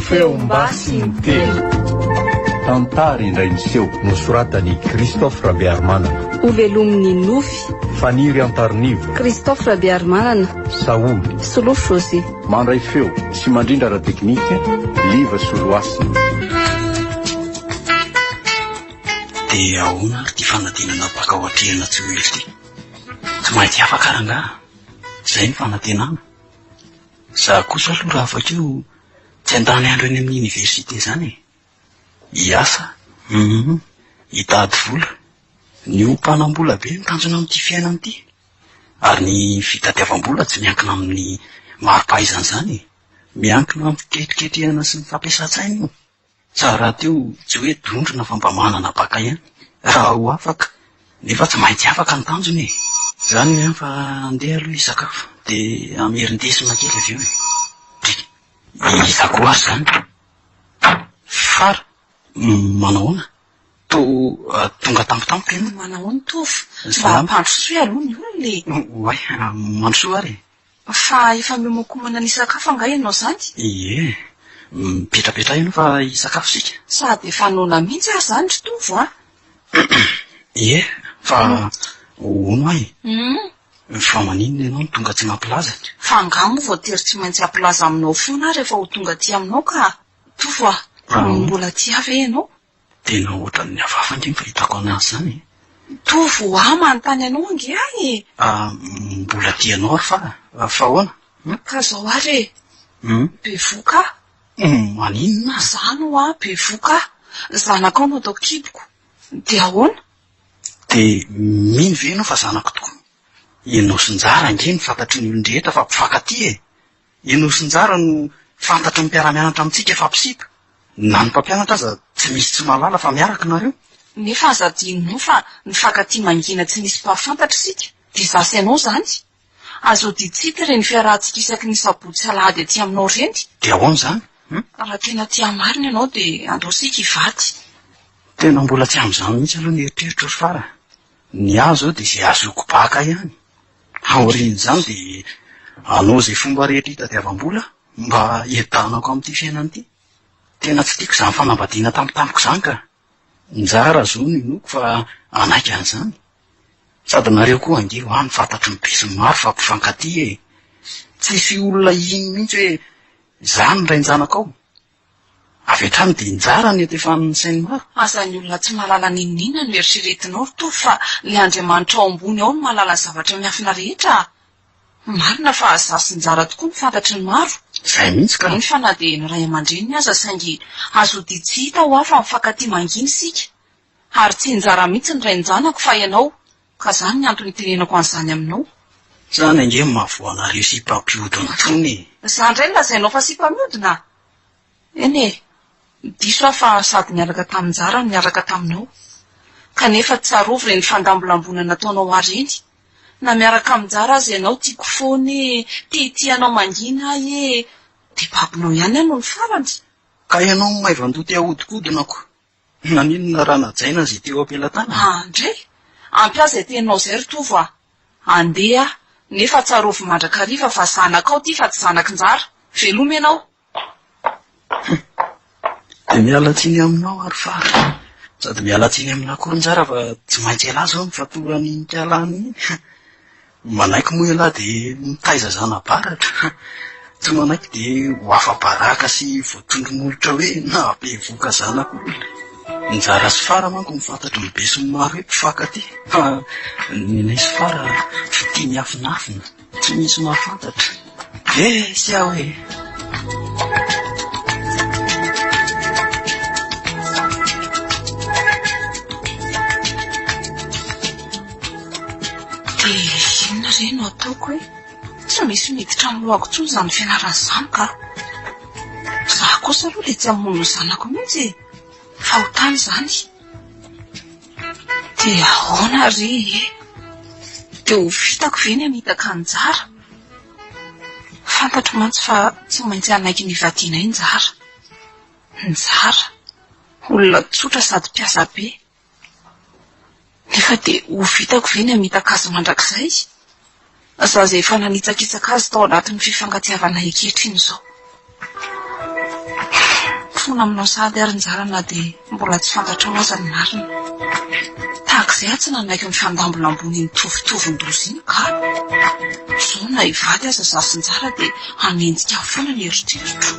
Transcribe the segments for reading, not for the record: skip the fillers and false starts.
feombasy ny teny tantara indray niseho nosoratany Christophe Rabearmanana, Ovelominy Nofy, Faniry Antarinivo, Christophe Rabearmanana, Saoly Solofo José. Mandray feo sy mandrindra ara-teknika Liva Soloasy. Dia ahoana ary ty fanantenana baka ao atrehana tsy ho ely ty. Tsy maintsy afaka rangaha. Zay ny fanantenana. Za kosa aloha raha avakeo tsy andany andro eny amin'ny université zany. Hiasa, hitady vola, ny ompanam-bola be mitanjona amin'ity fiainana ity. Ary ny fitadiavam-bola tsy miankina amin'ny mari-pahaizana zany. Miankina amin'ny fiketriketrehana sy ny fampiasa-tsaina io. Tsara teo tsy hoe dondrona fa mba manana baka ihany. Raha ho afaka, nefa tsy maintsy afaka ny tanjony e. Zany hoe fa andeha aloha hisakafo, dia amerindesina kely avy eo e. Isakoasy zany. Fara, manahoana? Tonga tampotampoka ianao. Manahoana Tofo? Mba hampandrosoa aloha ny olona le. Oay, mandrosoa ary. Fa efa miomakomana ny sakafo anga ianao zany? Ie, mipetrapetra ianao fa hisakafo sika. Sady efa nona mihitsy aho zany ry Tofo a. Ie, fa ono ay. Fa maninona ianao no tonga tsy mampilaza? Fa angamo voatery tsy maintsy hampilaza aminao foana rehefa ho tonga ty aminao ka. Tofo a, mbola ty avy ianao? Tena ohatran'ny hafafangy fa hitako anazy zany. Tofo manontany anao ange ahy. Mbola ty ianao ary fa ahoana? Ka zao ary be voka. Maninona? Zano be voka. Zanakao no atao kiboko. Dia ahoana? Dia mino ve ianao fa zanako tokoa? Ianao Sinjara ange ny fantatry ny olon-drehetra fa mpifankaty e. Ianao Sinjara no fantatry ny mpiara-mianatra amintsika fa mpisika. Na ny mpampianatra aza tsy misy tsy malala fa miaraka nareo. Nefa aza dinonao fa ny fankaty mangina tsy misy mpafantatra sika. Dia zasy ianao zany. Azo ditsity reny fiarahantsika isaky ny sabotsy alahady aty aminao reny. Dia ahoana zany? Raha tena tia marina ianao dia andao sika hivady. Tena mbola tsy amin'izany mihitsy aloha ny eritreritra ry Fara. Ny azo ao dia izay azoko baka ihany. Aorian'izany dia anao izay fomba rehetra hitadiavam-bola mba entanako amin'ity fiainana ity. Tena tsy tiako izany fanambadiana tampotampoka izany ka. Njara zo ny noko fa anaika an'izany. Sady nareo koa ange ho any fantatry ny be sy ny maro fa mpifankaty e. Tsisy olona iny mihitsy hoe izany ray njanakao. Avy hatrany dia njara ny eto efa ny sainy maro. Aza ny olona tsy mahalala ninina no eritreretinao Tofo fa le Andriamanitra ao ambony ao no mahalala ny zavatra miafina rehetra. Marina fa zasy njara tokoa ny fantatry ny maro. Zay mihitsy ka. Iny fa na dia ny ray aman-dreny aza saingy azo dia tsy hita ho afa mifankaty manginy sika. Ary tsy njara mihitsy ny ray njanako fa ianao. Ka zany ny antony tenenako an'izany aminao. Zany ange mahavoanareo sy mpampiodina trony. Zany indray lazainao fa sy mpamiodina. Eny e, diso aho fa sady niaraka tamin-jara no niaraka taminao. Kanefa tsarovy reny fandambolambona nataonao areny. Na miaraka aminjara azy ianao tiako foany, tianao mangina e. Dia babinao ihany ano ny farany. Ka ianao maivandoty ahodikodinako. Naninona raha najaina izay teo am-pelatana? Andre, ampiaza tenao zay ry Tofo a. Andeha, nefa tsarovy mandrakariva fa zanakao ty fa tsy zanak-njara. Veloma ianao. Dia miala tsiny aminao ary Fara. Sady miala tsiny amina koronjara fa tsy maintsy ela zao ny fatorany nikalany iny. Manaiky moa ela dia mitaiza zana-baratra. Tsy manaiky dia ho afa-baraka sy voatondromolotra hoe na be voka zanak'olona. Njara sy Fara manko mifantatra ny be sy ny maro hoe mpifankaty. Fa ny sy Fara tia miafinafina, tsy misy mahafantatra. Sy aho hoe. Inona re no ataoko hoe tsy misy miditra aminlohako intsony izany fianaran'izany ka. Zaho kosa aloha le tsy hamono ny zanako mihitsy fa ho tany izany. Dia ahoana ry e? Dia ho vitako ve ny hamitaka anjara? Fantatro mantsy fa tsy maintsy hanaiky ny vadiana njara. Njara, olona tsotra sady mpiasa be. Nefa dia ho vitako ve ny hamitaka azy mandrakizay? Za izay efa nanitsakitsaka azy tao anatin'ny fifankatiavana ekehitriny izao. fona aminao sady arin-jarana dia mbola tsy fantatra ho aza ny marina. Tahak'izay tsy nanaiky mifandambona ambony mitovitovin-dozy iny ka zao na hivady aza zasinjara dia hanenjika foana ny eritreritro.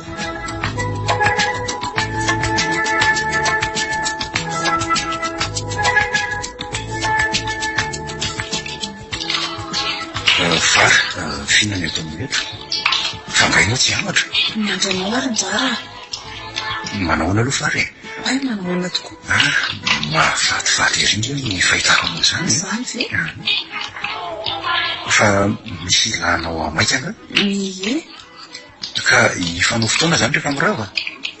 Fara fihinana eto amin'ny metro fangainao tsy amatra Mandranao arin-jara. manahoana aloha fara Ay manahoana tokoa. mahafatifaty erindra ny fahitako amin'izany Izany ve? fa misy ilanao amaikanga Ie, ka hifanao fotoana zany rehefa mirava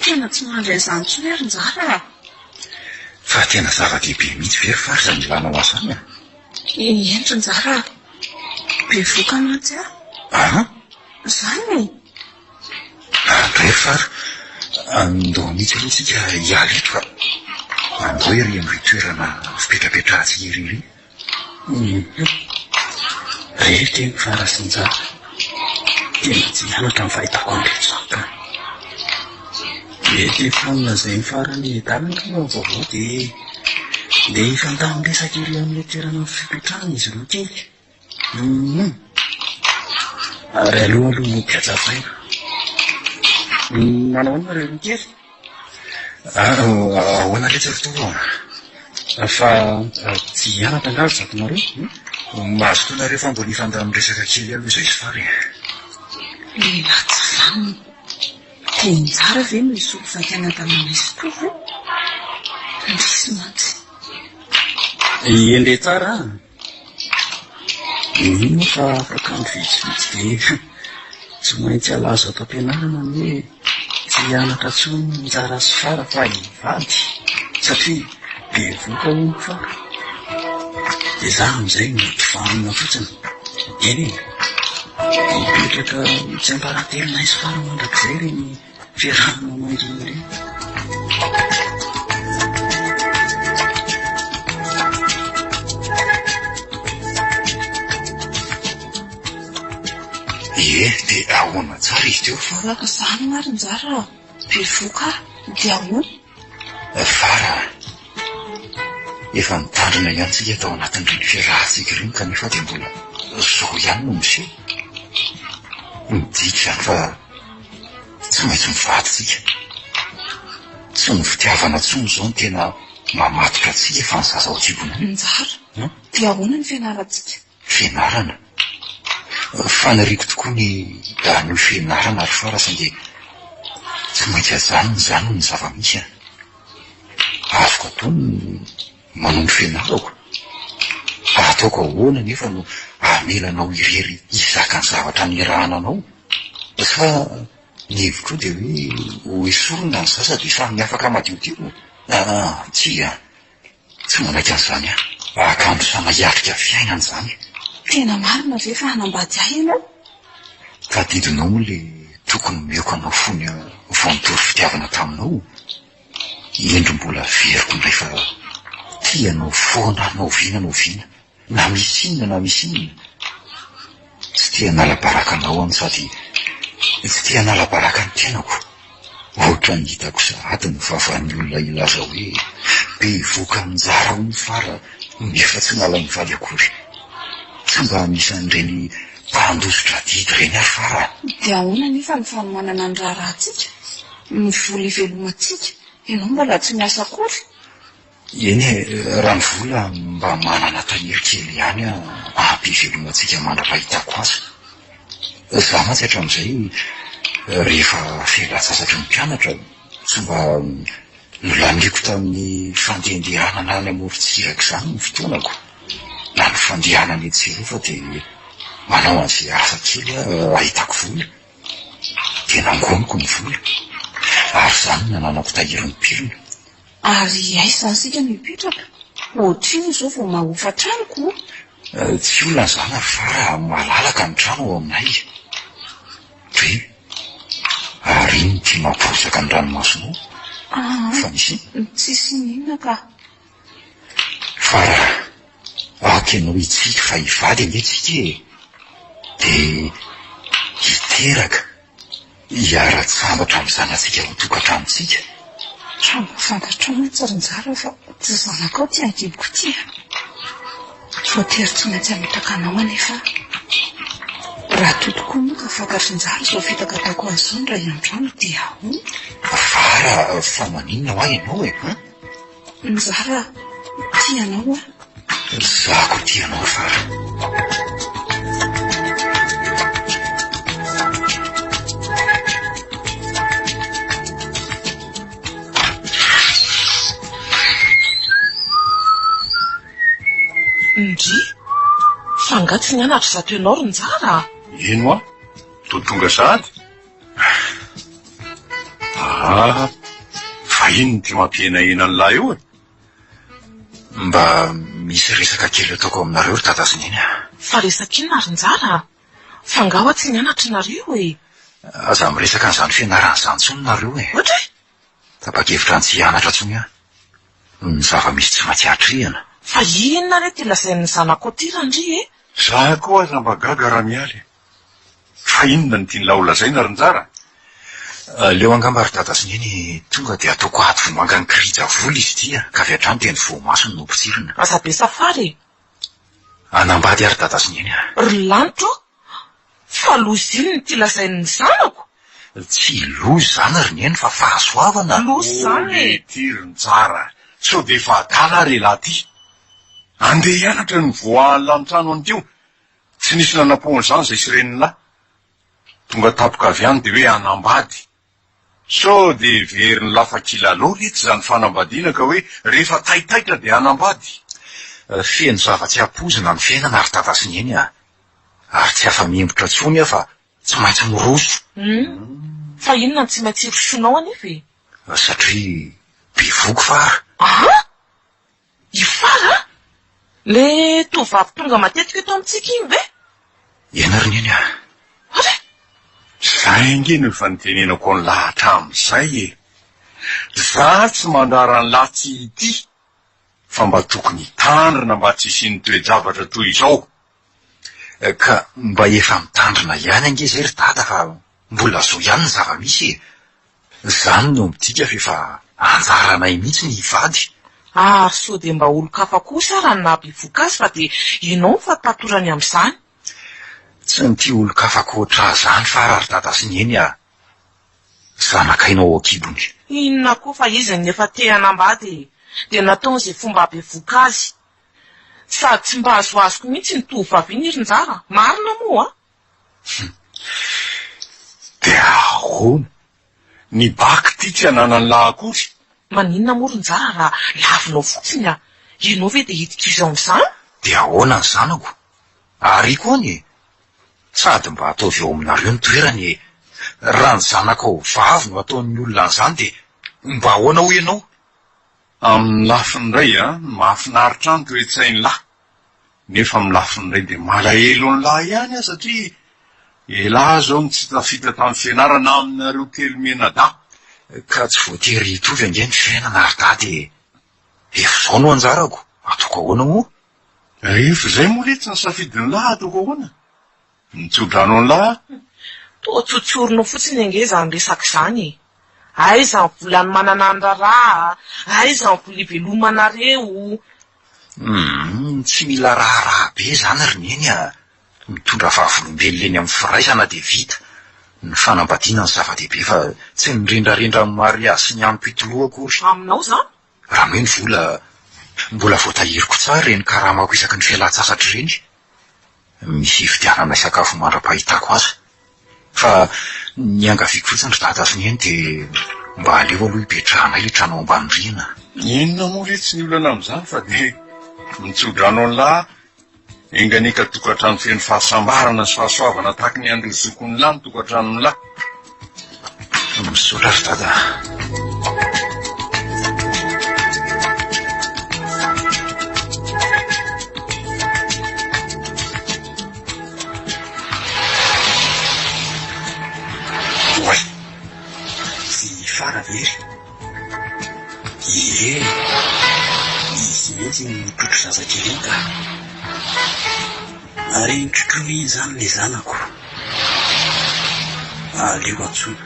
tena tsy mandray izany intsony arin-jara. fa tena zava-dehibe mihitsy very fara zany ilanao azany Endrin-jara. Be voka mantsy Zany. andray fara andoha mihitsy aloha tsika hialy eto fa andao ery amin'ny toerana fipetrapetrahantsika irery reheteny fara sinjara tena tsy mianatra ny fahitako andretsaka mety fonina zay ny farany dalana no vaovao dia ifantamin'resaka ery amin'ny toerana fipetrahana izy roa kely ary aloha piatsafaina manahoana reny kely ahoana letsy fotoa fa tsy hianatra angazy zatonareo mahazo toana rehefa mbola ifantamin'ny resaka kely aloha izay izy fary Latsafany dia njara ve no isolo vakianadana izy tovo misy mantsy endre tsara ino fa afaka ny vitsivitsy dia tsy maintsy alazo atao am-pianarana ny hoe tsy hianatra tsony njara sy fara fa hivady satria be voka hono fara dia za amin'izay notifanina fotsiny eny mipetraka tsy amparantelina izy fara mandrakizay reny fiarahana mandriny reny dia ahoana tsara izy teo fara zany marin-jara be voka dia ahoana fara efa mitandrina ihantsika tao anatin'ireny fiarahantsika ireny kanefa dia mbola zao ihany no miseho midika zany fa tsy maintsy mivaditsika tsy ny fitiavana tsony zao ny tena mamatotra atsika fa ny zaza ao an-tsibona njara dia ahoana ny fianarantsika fianarana fanariko tokoa ny an'io fianarana ary farasa dia tsy maintsy azany ny zava-misy afaka ataony manao ny fianarako ataoko ahoana nefa no amelanao irery izaka ny zavatra nirahananao fa ny hevitro dia hoe esorona ny zaza dia samy afaka madiodio tsy manaiky an'izany akanjo sanahiatrika fiainana zany tena marina ve fa hanambady ahy ianao ka didinao moa le tokony mioko anao fony voanitory fitiavana taminao endro mbola veriko indray fa tianao foana anao viana na misy inona tsy tia nalabaraka anao any sady tsy tia nalabaraka ny tenako ohatra ny hitako sady ny vavan'ny olona ilaza hoe be voka minjara ho ny fara nefa tsy nala mivaly akory tsy mba misy an'ireny mpandositra didy ireny ary fara dia ahoana nefa ny fanomanana ny raharahantsika ny vola ivelomantsika ianao mbola tsy miasa akory eny raha ny vola mba manana taniry kely ihany ampy ivelomantsika mandra-pahitako azy za mantsy hatramin'izay rehefa fialan-tsasatra ny mpianatra tsy mba nolamiko tamin'ny fandehandehanana any amorontsiraka izany ny fotoanako na ny fandehanany etserofa dia manao an'izay asa kely ahitako vola dia nangoniko ny vola ary izany nananako tahirin'ny pirina ary aisany sika no hipetraka ohatriny izao vao mahofa tranoko tsy olona izany ary fara malalaka ny trano ao aminay re ary iny tia mamporosaka ny ranomasonao fa misy tsisy ninona ka fara akenao itsika fa hivady angetsika dia hiteraka hiara-tsambatra amin'izany atsika ho tokantranontsika fantatra hoe tsaronjara fa tsy zanakao ty angiboko ty voatery tsy maintsy ametraka anao anefa raha toy tokoa moa ka fantatrinjara zao fitaka ataoko azony raha iandrano dia Vara fa maninona ho ianao e? Nzara tianao Zako tianao Vara. Ndry fangatsy ny anatra zato ianao ry Njara. Ino a? Totonga sady? Fa ino ty mampienahena an'lahy io e? Mba misy resaka kely ataoko aminareo ry tata sy neny Fa resak'inona ry Njara? Fangaho tsy nianatra nareo e. aza miresaka an'izany fianaran'izany tsony nareo e. Ohatra e? Tapa-kevitra ny tsy hianatra tsony ny zava-misy tsy mahatsiatrihana. Fa inona re ty lazain'ny zanako ty randry e? Za koa aza mba gaga raha mialy. Fa inona ny tiany laola zay na ry Njara? Leo angamba ry tata sy neny tonga dia ataoko ato vomanga ny kirija vola izy tia ka avy hatrany teny voamasony no mpotsirina. Aza be safary. Anambady ary tata sy neny Ry lanitro fa lozy iny ty lazain'ny zanako. Tsy lozy zany ry neny fa fahasoavana. Lozy zany e. Ty ry Njara, sao de fa adala relahy ty. Andeha hianatra ny voahan'ny lanotrano an'tio. Tsy nisy nanampoan'izany zay sirenin'lahy. Tonga tapoka avy any de hoe anambady. Sao de veriny lafa kilalao rety zany fanambadiana ka hoe rehefa taitaitra de anambady. Feno zava-tsy apozina ny fiainana ry tata sy neny ary tsy afa-miembotra tsony fa tsy maintsy miroso. Fa inona tsy maintsy irosonao anefa e? Satria bevoky Fara. Ifara? Le tovavy tonga matetika eto amintsika iny ve? Iana ry neny Zay nge no efa nitenenako ny lahy hatramin'izay e. Za tsy mandrara ny lahy tsy ity, fa mba tokony hitandrina mba tsy hisiany toe-javatra toy izao. Ka mba efa mitandrina ihany ange zay ry tata fa mbola zo ihany ny zava-misy e. Zany no midika fa anjaranay mihitsy ny hivady. Ary so de mba olo-kafa kosa raha nahabivoka azy fa de ianao mifatatorany amin'izany. Tsy nity olo-kafako oatra zany Fara ry tata sy neny zanakainao akibony. Inona koa fa izy ny efa te hanambady de nataon'izay fomba bevoka azy. Sady tsy mba azoazoko mihitsy ny tovavy iny ry Njara. Marina moa De ahoana? Ny baky ty tsy hanana ny lahy akory. Maninona moa ry Njara raha lavinao fotsiny ianao ve de hitikizao amin'izany? De ahoana ny zanako? Ary koa ny sady mba ataovy eo aminareo ny toerany raha ny zanako vavy no ataon'ny olona an'izany de mba ahoana ho ianao? Amin'ny lafiny ray mahafinaritra any toe-tsainy lahy. Nefa amin'ny lafiny ray de malahelo ny lahy ihany satria elahy zao ny tsy tafita tamin'ny fianarana aminareo telo menada. Ka tsy voatery hitovy ange ny fiainana ry dady efa zao no anjarako ataoko ahoana moa? Rehefa zay moa re tsy ny safidiny lahy ataoko ahoana? Nitsodrano ny lahy? Toa tsotsorona fotsiny ange zany resaka izany. Aiza ny volany manana ny raharaha, aiza ny vola ivelomanareo. Tsy mila raharaha be zany ry neny mitondra vavolombelona eny amin'ny firaisana de vita. Ny fanambadiana ny zava-dehibe fa tsy nirendrarendra amin'ny mariazy sy ny ampitoloha akory. Aminao zany? Raha hoe ny vola mbola voatahiriko tsara reny karamako isaky ny fialan-tsasatra reny. Misy fividianana sakafo mandra-pahitako azy. Fa ny angaviako fotsiny ry tata sy neny de mba aleo aloha hipetrahana le trano ambany rihana. Inona moa re tsy ny olana amin'izany fa de mitsodrano ny lahy. Enganika tokantrano feno fahasambarana sy fahasoavana tahaka ny andro zokony lahy ny tokantrano ny lahy. Misaotra ry tata. Fara very. Izy mihitsy mitrotro zazakely iny ka. Ary mitrotrony zany le zanako. Aleo antsoina.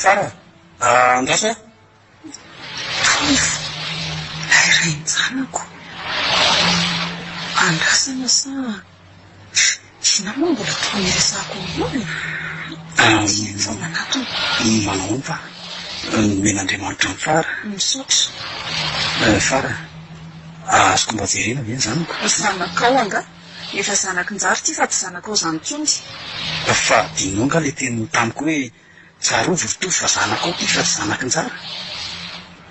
Fara, Andrasa? Iray janako. Andrasana sa ina moa mbola toa miresako io fa manatona. Manao fa men'Andriamanitra ny fara. Misaotra. Fara. Azoko mba jerena ve zanako? Zanakao anga? Efa zanakin-jary ty fa tsy zanakao zany tsony. Fa dinao nga le teny tamiko hoe tsaro votovy fa zanakao ty fa tsy zanakin-jara.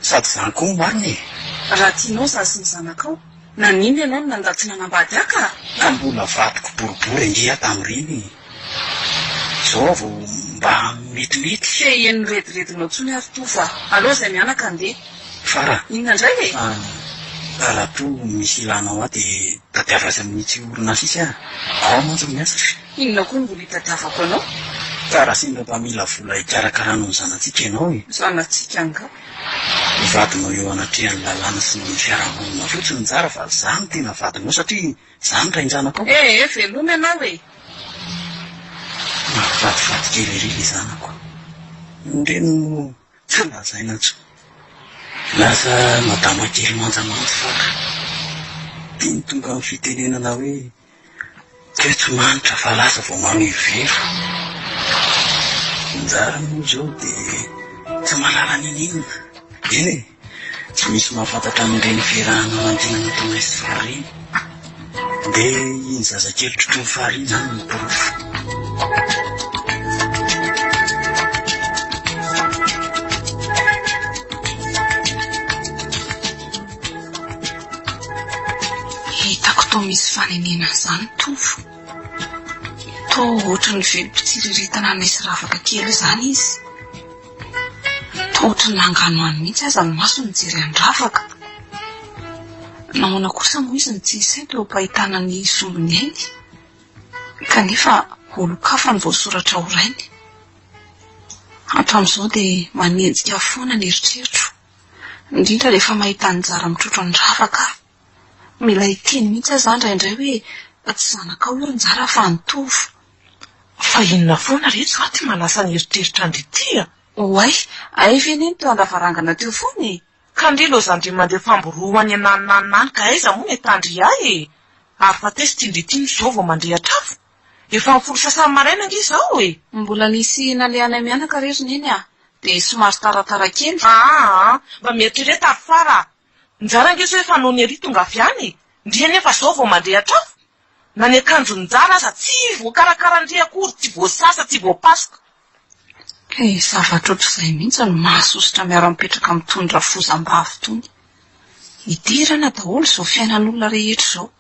Sady zanakao marina e. Raha tianao za sy ny zanakao, nanino ianao no nandatsy nanambady aka? Mbola vatoko boribory angia tamin'ireny. Zao vao mba metimety. Feheny rediredinao tsony ary to fa aleo izay mianaka andeha. Fara. Inona indray e? Raha to misy ilanao aho dia tadiavatsy amin'ny tsy orinasa isy aho. Ao mantsy miasa. Inona koa mbola hitadiavako anao? Ka raha sendra mba mila vola hikarakarana ny zanatsika ianao e. Zanatsika anga. Vadinao eo anatrehan'ny lalàna sy ny fiarahamonina fotsiny tsara fa zany tena vadinao satria zany rain-janako. Veloma ianao e. Mahafatifaty kely ery le zanako. Ireny no tsy lazaina tso. Lasa madama kely manjamansy faka. Dia ny tonga amin'ny fitenenana hoe tsy tsy manitra fa lasa vao mamivero. Njara moa zao dia tsy malala ninina. Eny e, tsy misy mahafantatra amin'ireny fiarahana mantinana tao maisy fariny. Dia iny zazakely trotro ny fariny zany ny porofo. Hitako toa misy fanenena zany tovo. Toa ohatra ny velom-pitsiriritana nisy ravaka kely zany izy. Toa ohatra ny nangano any mihitsy aza ny maso ny jery an-dravaka. Nahoana kosa moa izy ny tsy isay teo am-pahitana ny zombony ainy. Kanefa olo-kafa ny voasoratra ho rainy. Hatramin'izao dia manenjika foana ny eritreritro. Indrindra rehefa mahita anjara mitrotro ny ravaka. Mila hiteny mihitsy aza indraindray hoe tsy zanakao io njara fa nitovo. Fa inona foana rehetra fa ty malasa ny eritreritra andrity a? Oay, ay veneny teo andavarangana teo foana e. Ka ndrilo zandry mandeha famboroany anananany ka aiza moa metandry ay e. Ary fa tesy tindrity zao vao mandrehatra afo. Efa mifolo sasany maraina nge zao e. Mbola nisy naleana mianaka reriny eny a. Dia somary taratara kely. Mba mieritreretra ary fara. Njara nge sao efa noho ny ery tonga avy any. Ndriany efa zao vao mandrehatra afo. Na ny akanjo njara aza tsy voakarakara ndri akory, tsy voasasa, tsy voapasoka. Zavatra ohatr'izay mihitsy no mahasosotra miara-mipetraka mitondra fozam-bavy tony. Hidirana daholo izao fiainan'olona rehetra izao.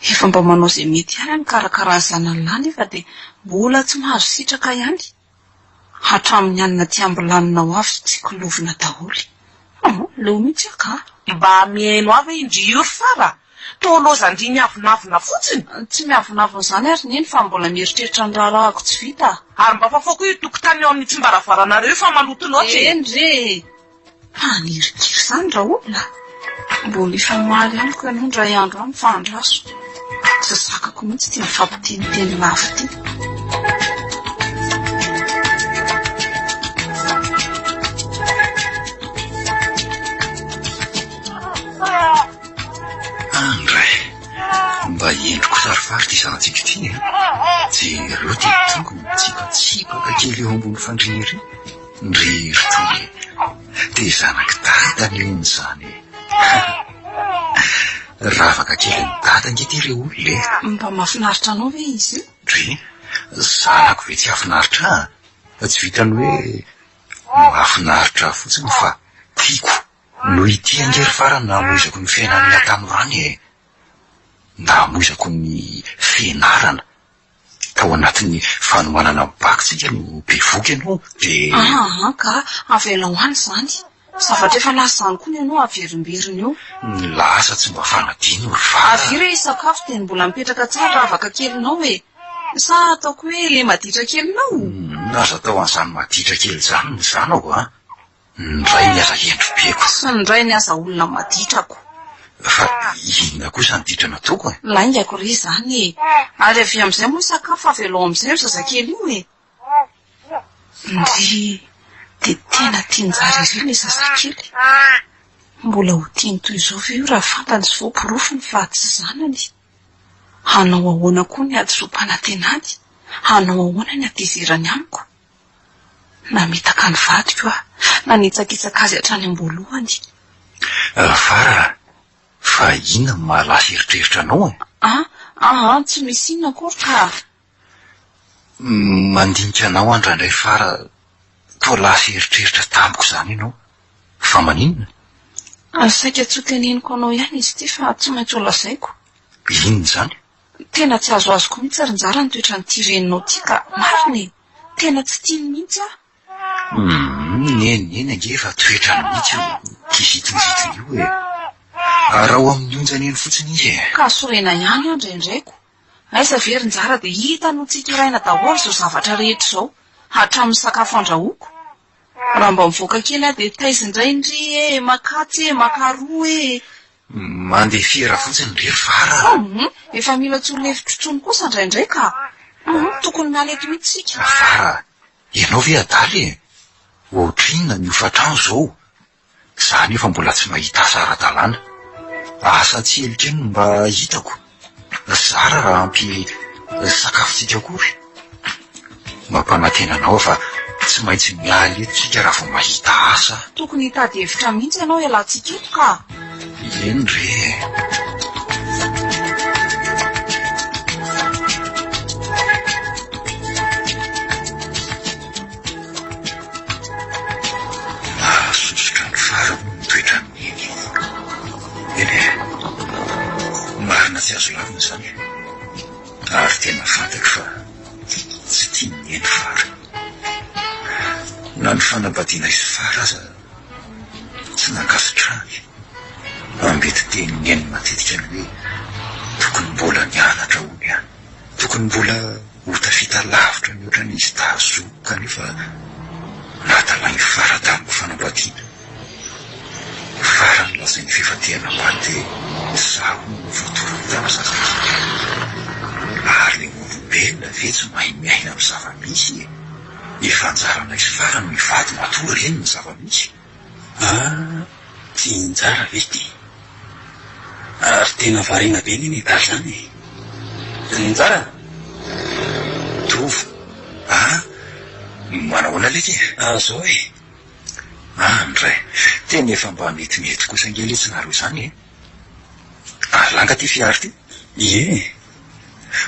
Efa mba manao izay mety ihany ny karakara zanany lahy nefa dia mbola tsy mahazo sitraka ihany. Hatramin'ny anina ty ambilanina ho avy tsy kilovina daholo. Leo mihitsy aka. Mba mihaino avy indry iory fara. Tolozandry miavonavona fotsiny. Tsy miavonavona izany ary neny fa mbola mieritreritra ny raharahako tsy vita. Ary mba fafako io tokotany eo amin'ny tsimbaravaranareo fa maloto loatra e. Endre. Panirikiry izany raha olona. Mbola efa maly amiko ianao ndray andro any fa andraso. Tsy zakako mihitsy ty mifampiteniteny lava ty. Andray, mba endriko sarofaritra izanantsika ity e. Jereo dia tonga mitsikatsipaka kely eo ambony fandriana ery. Ndry toy dia zanaky dadany io ny zany. Ravaka kely ny dadange ty ireo olona e. Mba mahafinaritra anao ve izy? Dry, zanako ve tsy hafinaritra? Tsy vitany hoe mahafinaritra fotsiny fa tiako. No ity angery farany namoizako ny fiainan'ny atamin'irany e. Namoizako ny fianarana. Tao anatin'ny fanomanana bakitsika no bevoky ianao dia... Ka avela ho any izany. Zavatra efa lasa izany koa ny ianao averimberiny eo. Lasa tsy mba fanadino ry fara. Aviry sakafo dia mbola mipetraka tsara ravaka kelinao e. Sa ataoko hoe le maditra kelinao? Naza tao an'izany maditra kely izany ny zanao a. Ndray ny aza endrobeko. Sy ndray ny aza olona maditrako. Fa inona kosa ny ditra nataoko e? Laingako re izany e. Ary avy amin'izay moa sakafo avy aloha amin'izay ry zazakely io e. Ndry dia tena tianjara ireny ny zazakely. Mbola ho tiany toy izao ve io raha fantany sy voaporofo ny fahatsy zanany? Hanao ahoana koa ny ady zom-panantenany? Hanao ahoana ny atezerany amiko? Namitaka ny vadiko aho, nanitsakitsaka azy hatrany am-boalohany. Fara, fa inona no mahalasa eritreritra anao e? Tsy misy inona akory ka. Mandinika anao andrandray Fara, toa lasa eritreritra tamiko zany ianao. Fa maninona? Saika tsy ho teneniko anao ihany izy ity fa tsy maintsy ho lazaiko. Inona zany? Tena tsy azo azoko mihitsy ary njara ny toetra ny tireninao ty ka marina e. Tena tsy tiany mihitsy aho. Neny ange fa toetra ny mihitsy io kizitinizitiny io e. Raha ho amin'ny onjany eny fotsiny izy e. Ka sorena ihany aho indraindraiko. Aiza very njara dia hita no tsitoraina daholo izao zavatra rehetra izao hatramin'ny sakafo andrahoako. Raha mba mivoaka kely aho dia taizindray indry makatsy makaroa e. Mandeha fiera fotsiny rery Fara. Efa mila tsolon-hevitro kosa indraindray ka. Tokony miala eto mihitsy sika. Fara, ianao ve adaly e? Ohatrinona ny hofatrano zao? Za nefa mbola tsy mahita asa ara-dalàna. Asa tsy elikely mba hitako. Zara raha ampy sakafotsika akory. Mampanantena anao fa tsy maintsy miala eto tsika raha vao mahita asa. Tokony hitady hevitra mihitsy ianao ialantsika eto ka. Eny re. Sosotra ny Fara mitoetra amin'iny. Eny e, marina tsy azo lavina zany. Ary tena fantako fa tsy tiany eny Fara. Na ny fanambadiana izy Fara aza tsy nankasitrany. Ambety teny eny matetika ny hoe tokony mbola nianatra ony any. Tokony mbola ho tafita lavitra mihoatra n'izy tazo kanefa natalainy Fara tamiko fanambadiana. Fara ny lazainy fifatehana ambany dia zaho no voatorotana zazakely. Ary le olombelona ve tsy mahay miaina amin'ny zava-misy e. Efa anjarana izy Fara no mivady matoa reny ny zava-misy. Tsy njara ve ty? Ary tena varena be ny daly zany. Njara? Trovo. Manahoana leky? Zao e. Ndray, tena efa mba metimety kosa ngely tsinareo zany e. Langa ty fiary ty? Ie.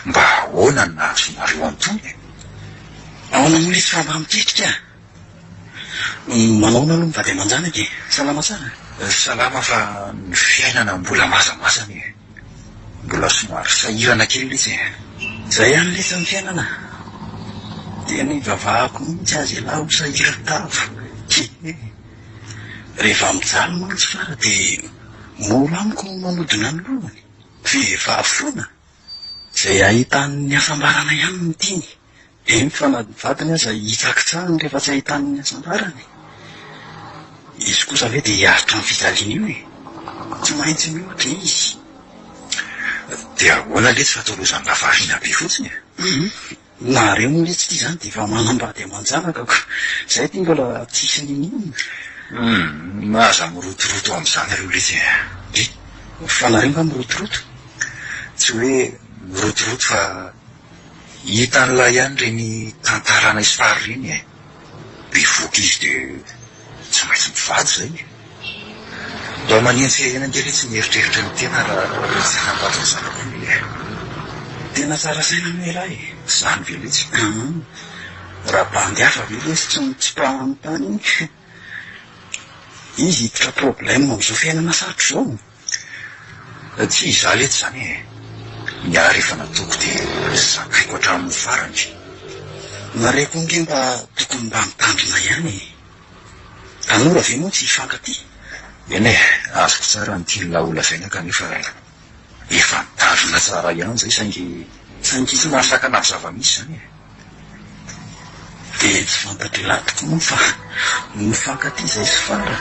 Mba ahoana ny nahazonareo antony? Ahoana mo lesy fa mba miketrika? Manao na aloha mivady aman-jana ke. Salama tsara? Salama fa ny fiainana mbola mazamasany e. Mbola somary sahirana kely izy e. Zay ihany lesy amin'ny fiainana. Dia ny vavahako mihitsy azy lahy ho sahiran-tavo. Rehefa mijaly mantsy Fara dia mora amiko manodina ny lohany. Vehivavy zay ahitany ny asambarana ihany ny tiany. Eny fa na vadiny aza hitsaky tsara rehefa tsy ahitany ny asambarany. Izy kosa ve dia hiaritra ny fijaliana io e. Tsy maintsy mihoatra izy. Dia ahoana letsy fatolozany lavarina be fotsiny e. Nareo mo letsy ty zany dia efa manambady aman-janaka ko. Zay ty mbola tsisy ninina. Maza mirotoroto amin'izany ireo letsy e. Fa nareo mba mirotoroto? Tsy hoe mirotoroto fa hitan'ilay ihany reny tantarana izy Fara reny e. Bevoaka izy dia tsy maintsy mivady zay. Mba manenty fiainana-kely tsy mieritreritra ny tena raha tsy hanambatra zanak'olona e. Tena tsara saina ny lehilahy e. Zany ve letsy? Raha mpandiafa ve lesy tsy mitsipahany tany iny. Izy hiditra problème amin'izao fiainana sarotro zao. Tsy izaho letsy zany e. Miary efa natoko dia zakaiko hatramin'ny farany. Nareko nge mba tokony mba mitandrina ihany. Tanora ve moa tsy hifankaty? Eny e, azoko tsara ny tiany laha olazaina kanefa efa mitandrina tsara ihany zay saingy tsy masakana amin'ny zava-misy zany e. Dia tsy fantatry latiko moa fa mifankaty zay sy Fara.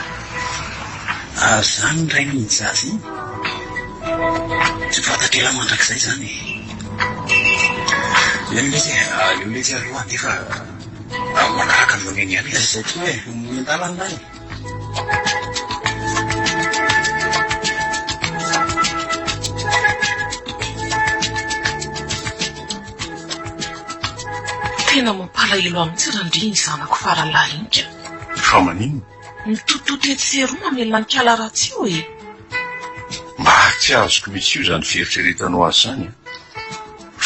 Zany ray mihinjazy iny. Tsy fantatry ela mandrakizay zany e. Eny letsy io letsy aloha andefa manaraka ny maneny any zay tsy hoe miendalanay tena mampalahelo amintsy randriny zanako faralahinika fa manino mitototo etseroa mamelona ny kala ratsy io e mba tsy azoko misy io zany fieritreretanao azy zany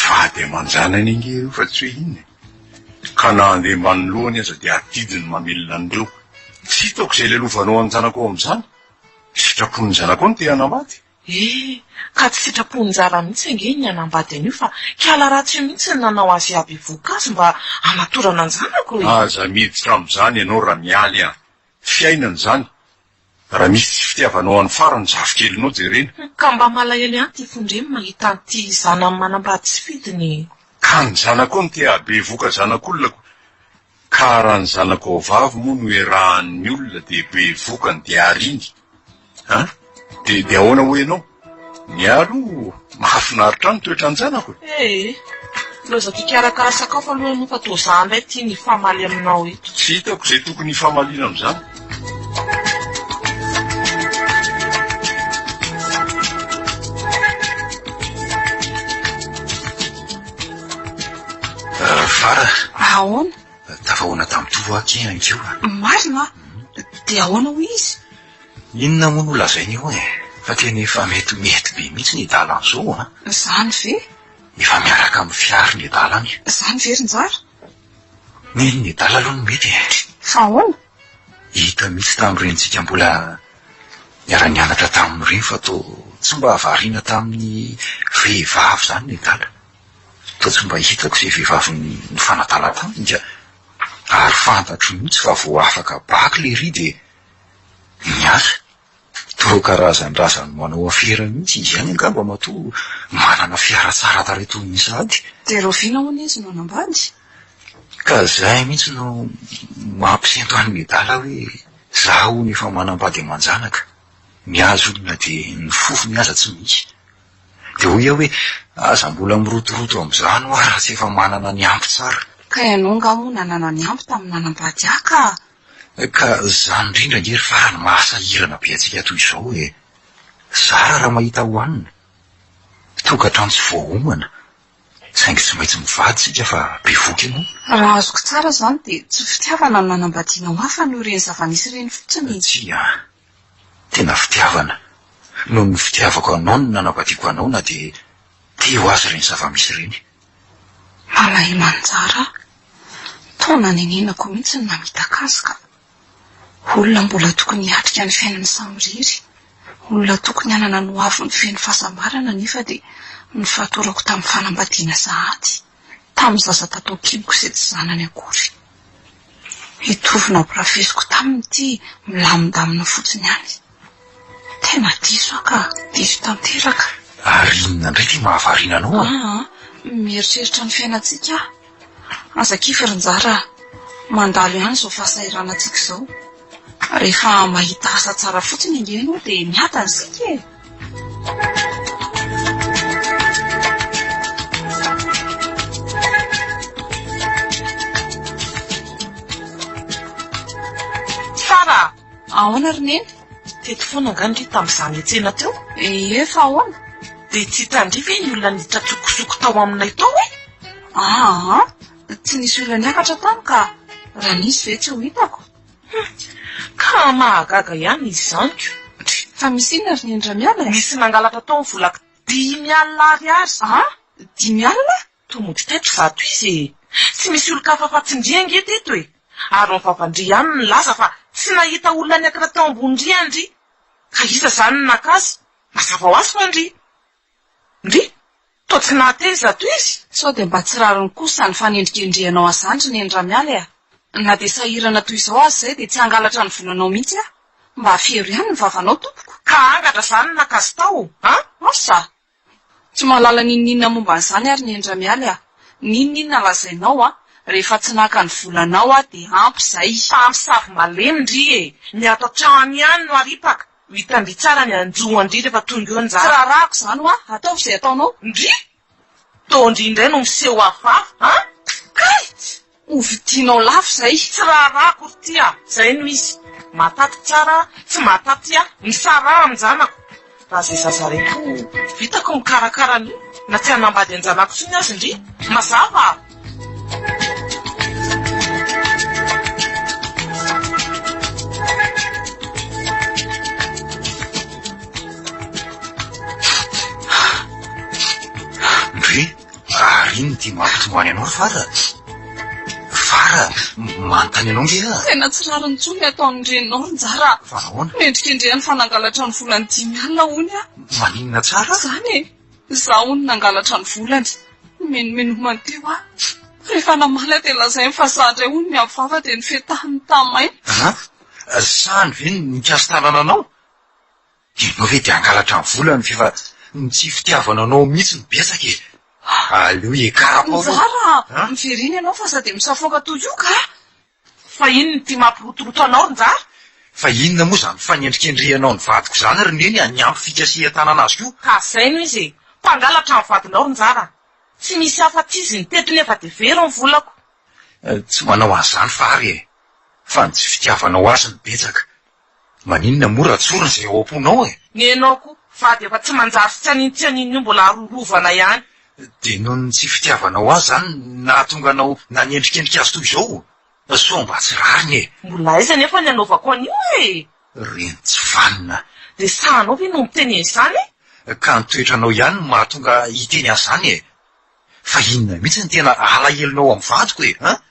fa de manjanany inge fa tsy hoe inona ka na andeha manoloany aza dia atidiny mamelona an'ireo tsy hitako izay lelovanao any zanako ao amin'izany sitrapony zanako ao ny te hanambady ka tsy sitrapony jara mihitsy ange ny hanambady an'io fa kala ratsy io mihitsy ny nanao azy aby voankazo mba hanatorana ny zanako e aza miditra amin'izany ianao raha mialy a fiainany zany raha misy tsy fitiavanao any farany zavikelinao jerena ka mba malahelo ihany ty fondremy mahita an'ity zana manambady sy fidiny ka ny zanako ny te abe voka zanak'olona ka raha ny zanako ao vavy moa no erahan'ny olona de be vokany de ariny de ahoana ho ianao mialo mahafinaritra ny toetra ny zanako loza tikarakara sakafo aloha no fa toa ndray ty ny famaly aminao eto tsy hitako izay tokony famaliana amin'izany fara ahoana tafahoana tamin'ny tovoaky ankeo marina de ahoana ho izy inona moa no lazainy io fa tena efa mety be mihitsy ny dalan zao zany ve efa miaraka amin'ny fiary ny dalany zany verynjara ny dala aloha no mety fa ahoana hita mihitsy tamin'ireny mbola miara-nianatra tamin'ireny fa to tsy mba havariana tamin'ny vehivavy zany ny dala to tsy mba hitako izay vehivavy ny fanadala taminy ary fantatro mihitsy fa vo afaka baky le ry de miasa to karazan-drazany manao afera mihitsy izy ihany angamba mato manana fiara tsara tareto ny sady de rovina hoana izy no anambady ka zay mihitsy no mampisento any dala hoe zaho ny efa manambady amanjanaka miazo olona de ny fofo miaza tsy misy de ho ia hoe aza mbola mirotoroto amin'izany ho raha tsy efa manana ny ampy tsara ka ianao nga moa nanana ny ampy tamin'ny nanambady aka ka zany indrindra ngery farany mahasahirana be atsika toy izao hoe zara raha mahita hoanina tokatrano tsy voahomana saingy tsy maintsy mivady sika fa be voky ianao raha azoko tsara zany de tsy fitiavana no nanambadiana ho hafa no ireny zava-nisy ireny fotsiny tsy tena fitiavana noho ny fitiavako anao no nanambadiako anao na de te ho azy ireny zava-misy ireny malahy manjara taona nenenako mihitsy ny namitakazy olona mbola tokony hiatrika ny fiainany samiriry olona tokony hanana no avo ny feny fahasambarana nefa de ny fahatorako tamin'ny fanambadiana sahady tamin'ny zaza tatao kiboko izay tsy zanany akory hitovina profesiko taminy ity milamindamina fotsiny any tena diso aka diso tanteraka ary inona indray ty mahavariana anao mieritreritra ny fiainantsika aza-kifirinjara mandalo ihany zao fahasahiranantsika izao rehefa mahita asa tsara fotsiny ingenao de miata ny sika fara ahoana rineny teto foana angandry tamin'izany etsena teo efa ahoana de tsy tandriva ny olona niditra tsokosoko tao aminay tao tsy nisy olona niakatra tany ka raha nisy ve tsy ho hitako ka mahagaga ihany izy zanyko fa misy inona ry nendra miala misy nangalatra tao ny volako 10,000 ariary 10,000 tomody teto zato izy tsy misy olo-kafafatsindria nge teto ary mivavandry ihany ny lasa fa tsy nahita olona niakatra tao ambondry andry ka isa zany ny nakazy mazava ho azy fa ndry to tsy nahateza to izy sao de mba tsy rariny kosa ny fanendrikendrianao azandry nendra miala na de sahirana toy izao azy zay de tsy hangalatra ny volanao mihitsy mba afero ihany ny vavanao tompoko ka angatra zany nakazy tao asa tsy mahalala nininna momba n'izany ary nendra miala nininna lazainao rehefa tsy naka ny volanao de ampy zay tamsavy malemindry ny ato trano ihany no aripaka hitandry tsara ny anjoa andry rehefa tonga eo anjara tsy raharahako zany ataovy izay ataonao ndry tondry indray no miseho afafy kay Ovidianao lafo zay. Tsy raharahako ry tia. Zay no izy. Mataty tsara, tsy mataty ny sarara amin'ny zanako. Raha zay zazareko vitako mikarakara an'io. Na tsy hanambady an-janako tsiny azy ndry. Mazava. Ndry, ary iny ty mampitomany anao ry Fara. Fara, manontany anao nge a. Tena tsy rariny tsony ataon'ny reninao ry Njara. Fa nahoana? Endrikendrehany fa nangalatra ny volany 5 alina hony a. Maninona tsara? Zany e, zaho hony nangalatra ny volany. Menomeny teo a. Rehefa namaly a dia lazainy fa zandray hony miavava dia nifetahany tamay. Sany ve nikasy tanana anao? Ianao ve dia angalatra ny volany fefa tsy fitiavana anao mihitsy ny betsaka e. Aleo ekarapao. Njara, miveriny ianao fa sady misafoaka toy io ka. Fa inona ty mampirotoroto anao ry Njara? Fa inona moa zany fanendrikendrehanao ny vadiko zany ry neny haniampy fikasihan-tanana azy io? Ka zay no izy. Mpangalatra ny vadinao ry Njara. Tsy misy afa-tsy izy ny tety nefa dia very ny volako. Tsy manao an'izany Fary e. Fa ny tsy fitiavanao azy ny betsaka. Maninona mora tsoriny izay ao am-ponao e. Ny anao koa, vady efa tsy manjary sy tsy anino io mbola arorovana ihany. Dia noho ny tsy fitiavanao azy zany nahatonga anao nanendrikendrika azy toy izao. Soa mba tsy rariny e. Mbola aiza nefa ny anaovako an'io e. Reny tsy vanina. Dia sahanao ve no miteny izany e? Ka ny toetranao ihany no mahatonga hiteny an'izany e. Fa inona mihitsy ny tena alahelinao amin'ny vadiko e, ha?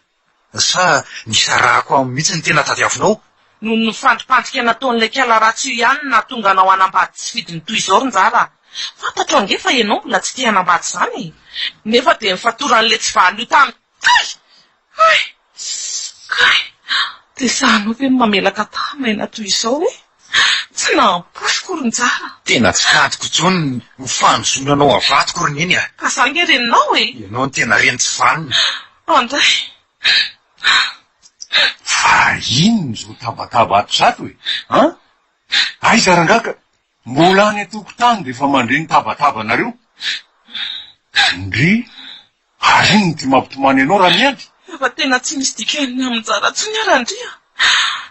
Sa nisarahako amin'ny mihitsy ny tena tadiavinao? Noho ny fandripantrika nataon'ilay kiala ratsy io ihany no nahatonga anao hanambady tsy vidiny toy izao ry Njara. Fantatro ange fa ianao mbola tsy tia hanambady izany. Nefa dia nifatoran'ilay tsy valo io tamy. Dia sahanao ve mamelaka tamaina toy izao e? Tsy namposiko ry Njara. Tena tsy tantiko intsony ny fanozonanao avadiko ry neny a. Ka za nge reninao e. Ianao ny tena reny tsy vanina. Andray. Fa inona zao tabataba ato zato e? Aiza rangaka, mbola any atokotany dia efa mandre ny tabataba anareo. Ndry, ary iny ty mampitomany anao raha miady. Efa tena tsy misy dikany amin'ny Njara tsy ny arandria.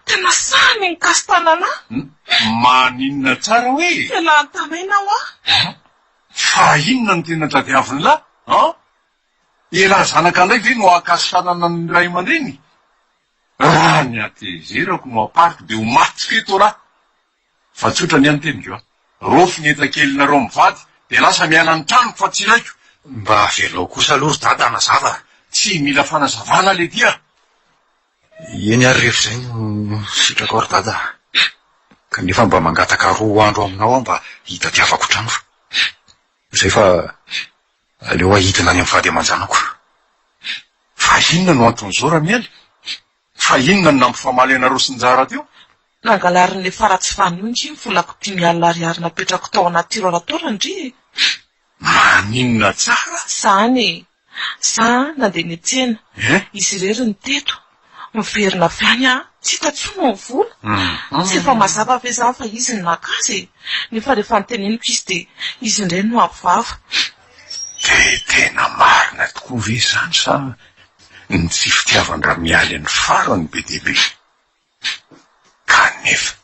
Tena sany ny kastanana. Maninona tsara hoe? Fialan'ny tamaina ho ah. Fa inona ny tena tadiaviny lahy? Ela zanaka indray ve no akasanana ny ray aman-dreny? Raha ny atezerako no apariko dia ho matsika eto raha. Fa tsotra ny anteniko rofy ny etan-kelinareo mivady dia lasa miala ny trano fa tsy raiko. Mba velao kosa aloha ry dada anazava. Tsy mila fanazavana le dia. Eny ary rehefa izay no sitrako ry dada. Kanefa mba mangataka 2 andro aminao aho mba hitadiavako trano fa. Izay fa aleo ahidina any amin'ny vady aman-janako. Fa inona no anton'izao raha miala? Fa inona no nampifamaly anareo sy Njara teo? Nangalarin'ilay faratsy vanionjy ny volako 5,000 ariary napetrako tao anaty laboratora ndry. Maninona tsara? Zany za nandeha ny tsena. Izy irery ny teto. Miverina avy any tsy hitatsoana ny vola. Tsy efa mazava ve zany fa izy ny nakazy. Nefa rehefa niteneniko izy dia izy indray no ampivava. Dia tena marina tokoa ve zany sa ny tsy fitiavan-draha mialy any farany be dia be? Kanefa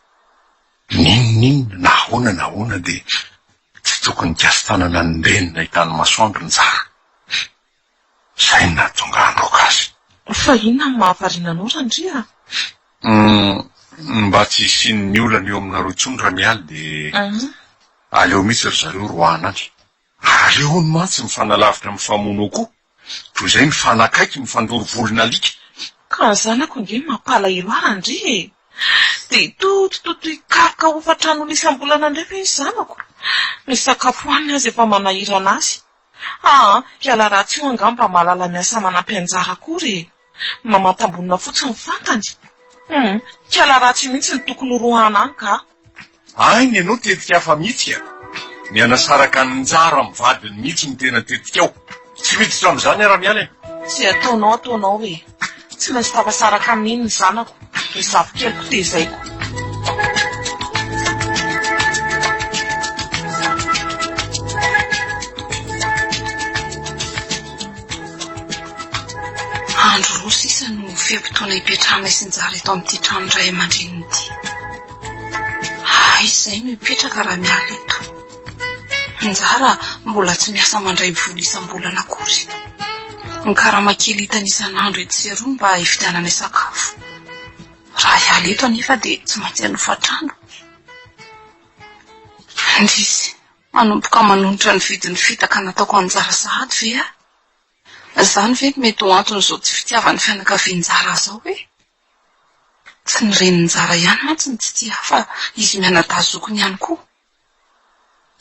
ninona nahoana dia tsy tokony kiasy tanana ny renina hitany masoandro Njara. Zay no nahatonga androka azy. Fa inona ny mahavariana anao randria? Mba tsy isian'ny olana eo aminareo intsony raha mialy dia aleo mihitsy ry zareo roana any. Aleo ny mantsy mifanalavitra amin'ny famono koa. Toy izay mifanakaiky mifandoro volona alika. Ka ny zanako nge mampalahelo randria e. Dia totototo hikaroka hofa-trano isam-bolana indray ve izy zanako? Misy sakafo hoaniny azy efa manahirana azy. Kiala ratsy io angamba mahalala miasa manampy anjara akory. Mamantambonina fotsiny ny fantany. Kiala ratsy mihitsy ny tokony rohana any ka. Ainy ianao tetika hafa mihitsy a. Ny anasaraka ny Njara mivadiny mihitsy ny tena tetika ao. Tsy miditra amin'izany raha miala. Tsy ataonao e. Tsy maintsy tafasaraka amin'iny ny zanako. Ny zavikeliko tezaiko. andro roa sisa no fiampitoana hipetrahana isinjara eto amin'ity trano iray aman-dreniny ity. Izay no hipetraka raha miala eto. Njara mbola tsy miasa mandray vola isam-bolana akory. Ny karama kely hitany isan'andro ety sy eroa mba hividianana sakafo. Raha hiala eto anefa dia tsy maintsy hanofatrano. Andrisy, manomboka manonotra ny vidin'ny fitaka nataoko anjara sahady ve a? Izany ve mety ho antony izao tsy fitiavan'ny fianakavian-jara zao hoe? Tsy ny renin-jara ihany mantsy ny tsy tia fa izy mianadazokony ihany koa.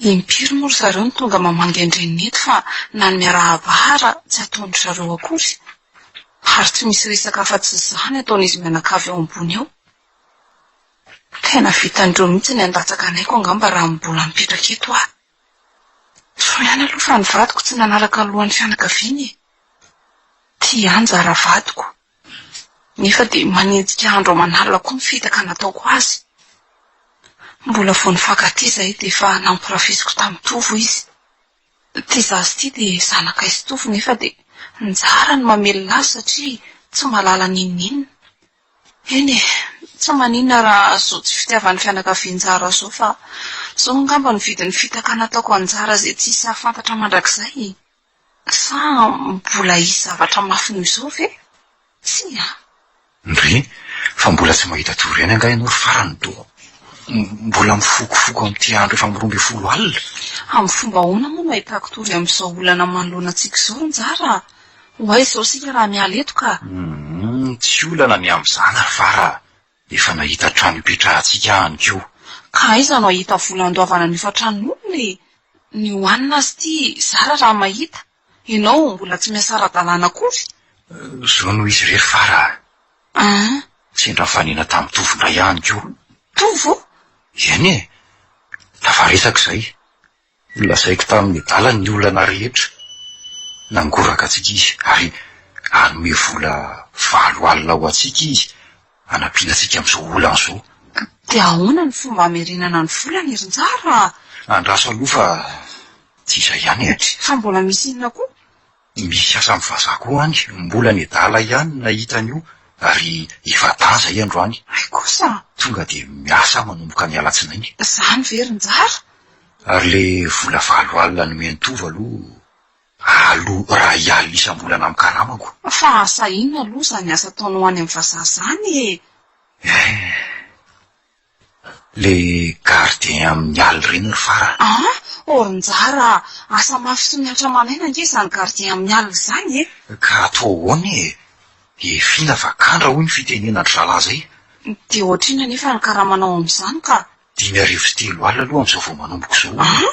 Impiry moa ry zareo ny tonga mamangy andreniny eto fa na ny miarahabahara tsy ataony zareo akory. Ary tsy misy resaka afa-tsy izany ataon'izy mianakavy eo ambony eo. Tena vitandreo mihitsy ny andatsaka anayko angamba raha mbola mipetraka eto aho. So ihany aloha fa ny vadiko tsy nanaraka ny lohan'ny fianakaviany. Tia anjara vadiko. Nefa dia manenjika andro manalina koa ny fitaka nataoko azy. Mbola vao nifankatia izahay dia efa nampirafesiko tamin'ny tovo izy. Tia zazy ity dia zanaka izy tovo nefa dia njara ny mamelona azy satria tsy malala ninninina. Eny tsy maninona raha zao tsy fitiavan'ny fianakavian-jara zao fa zao angamba ny vidin'ny fitaka nataoko anjara izay tsy hisy hafantatra mandrakizay. Sa mbola hisy zavatra mafy noho izao ve? Tsy a? Ndry, fa mbola tsy mahita torena anga ianao ry farany do. Mbola mifokofoko amin'ity andro efa miromby 10 alina. Amin'ny fomba ahoana moa no ahitako tory amin'izao olana manoloana antsika izao njara? Hoay izao sika raha miala eto ka? Tsy olana ny amin'izany ry fara. Efa nahita trano hipetrahantsika any koa. Ka aiza no ahita vola andoavana ny efa-tranon'olona e? Ny hoanina azy ity zara raha mahita. Ianao mbola tsy miasa ara-dalàna akory. Zao no izy rery fara. Sendra fanina tamin'ny tovondray ihany koa. Tovo? Eny e, lafa resaka izay. Nolazaiko tamin'ny dalany ny olana rehetra. Nangoraka atsika izy ary anome vola 7 alina ho atsika izy. Anampiana atsika amin'izao olana izao. Dia ahoana ny fomba hamerenana ny volana erin-jara? Andraso aloha fa tsy izay ihany e. Fa mbola misy inona koa? Misy asa mivazaha koa any, mbola ny dala ihany nahitany io ary efa taza androany. Ay kosa? Tonga dia miasa manomboka ny alatsinainy. Izany ve erin-jara? Ary le vola 7 alina nomeny tovo aloha raha hialina isam-bolana amin'ny karamako. Fa asa inona aloha izany asa ataonao any amin'ny vazaha izany e? Le gardien amin'ny alina ireny ry fara. Orin-jara, asa mafy sy miatra manaina ange izany gardien amin'ny alina izany e? Ka atao ahoana e? Efina fa kandra hoy ny fitenenandry zalahy zay. Dia ohatrina nefa ny karamanao amin'izany ka? 5:03 alina aloha amin'izao vao manomboko izao.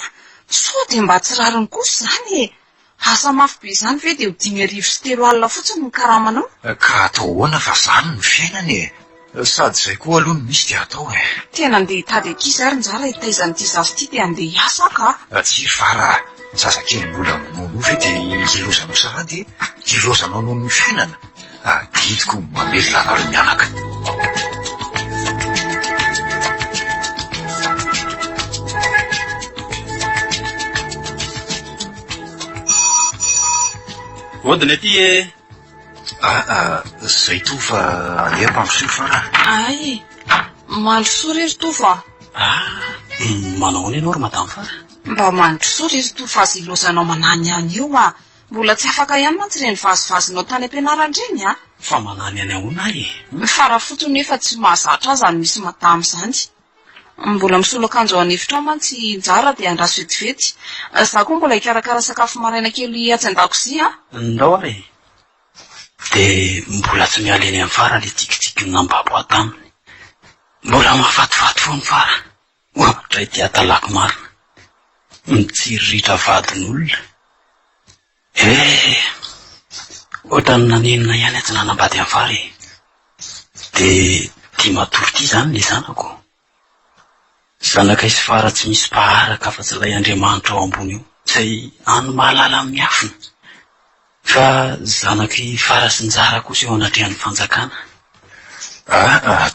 So dia mba tsy rariny kosa izany e? Asa mafy be izany ve dia 5:03 alina fotsiny ny karamanao? Ka atao ahoana fa izany ny fiainana e? Sady izay koa aloha no misy dia atao e. Tena andeha hitady ankizy ary njara hitaizan'ity zazy ity dia andeha hiasa ka? Tsy fara, ny zazakely mbola nono ve dia ilozanao sahady ilozanao noho ny fiainana. Ditiko mamelona anareo mianaka. Odiny aty e. Zay to fa andeha mpampisoa fara. Ay, mandrosoa rery to fa. Manao ny ianao ry madamo fara? Mba mandrosoa rery to fa azy ilozanao manany ihany io a. Mbola tsy afaka ihany mantsy reny vazivazinao tany am-pianarandreny a. Fa manany any ahoana e? Fara fotsiny nefa tsy mahazatra azy any misy madamo izany. Mbola misolo akanjo ao an'efitra ao mantsy njara dia andraso vetivety. Za koa mbola hikarakara sakafo maraina kely atsin-dakozia. Ndao ary. Dia mbola tsy miala eny amin'ny fara le tikitika nambabo ataminy. Mbola mahafatifaty foana fara. Ohatra ity atalako marina. Mitsiriritra vadin'olona. Ohatrany nanenina ihany aty nanambady amin'ny fara e. Dia tia matory ity izany le zanako. Zanaka izy fara tsy misy paharaka fa tsy ilay Andriamanitra ao ambony io, izay any mahalala amin'ny afina. Fa zanaky fara sy njara kosa eo anatrehan'ny fanjakana.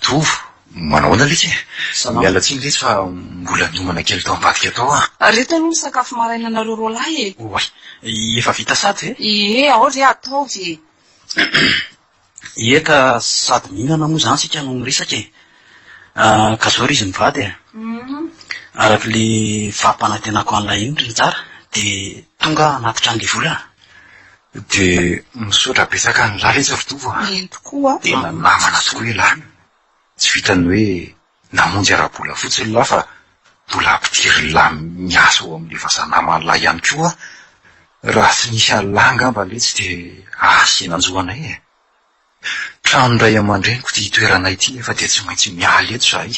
Tovo, manao na litsy e. Miala tsiny litsy fa mbola nomana kely tao ambadika tao Reto aloha ny sakafo maraina nareo roalahy e. Oay, efa vita sady ve? Ao re atao ve. Eka sady mihinana moa zany sika no miresaka e. Ka zao ry izy mivady e. Araka le fahampanantenako an'ilay indry tsara de tonga anaty trano le vola. De misaotra betsaka ny lala fitovo eny tokoa tena namana tokoa elany tsy vitany hoe namonjy ara-bola fotsiny la fa mbola ampidiry la miasa ao amin'ny fahasanamana ihany koa raha tsy nisy alay ngamba le tsy de asenanjoanay e. Trano ray aman-dreniko ty toerana ity efa de tsy maintsy mialy eto zahay.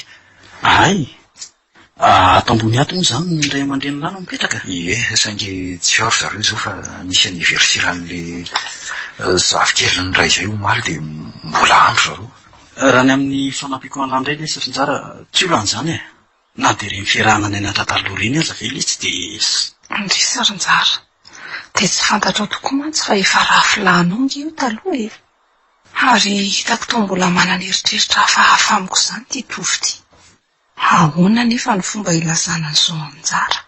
Ay, ato ambony ato moa zany ny ray aman-dreny lana mipetraka. Ie, saingy tsy ao zareo zao fa nisy aniversiran'le zavikeliny ray zay omaly de mbola andro zareo. Raha ny amin'ny fanampiako an'ilay indray le safintsara tsy olan'izany e. Na de reny fiarahana ny anatantaloha reny aza ve le tsy de ndry sarinjara de tsy fantatrao tokoa mantsy fa efa rafilanongy io taloha e. Ary hitako to mbola manana eritreritra hafahafa amiko izany ty tovy ty. Ahoana nefa ny fomba ilazana an'izao aminjara?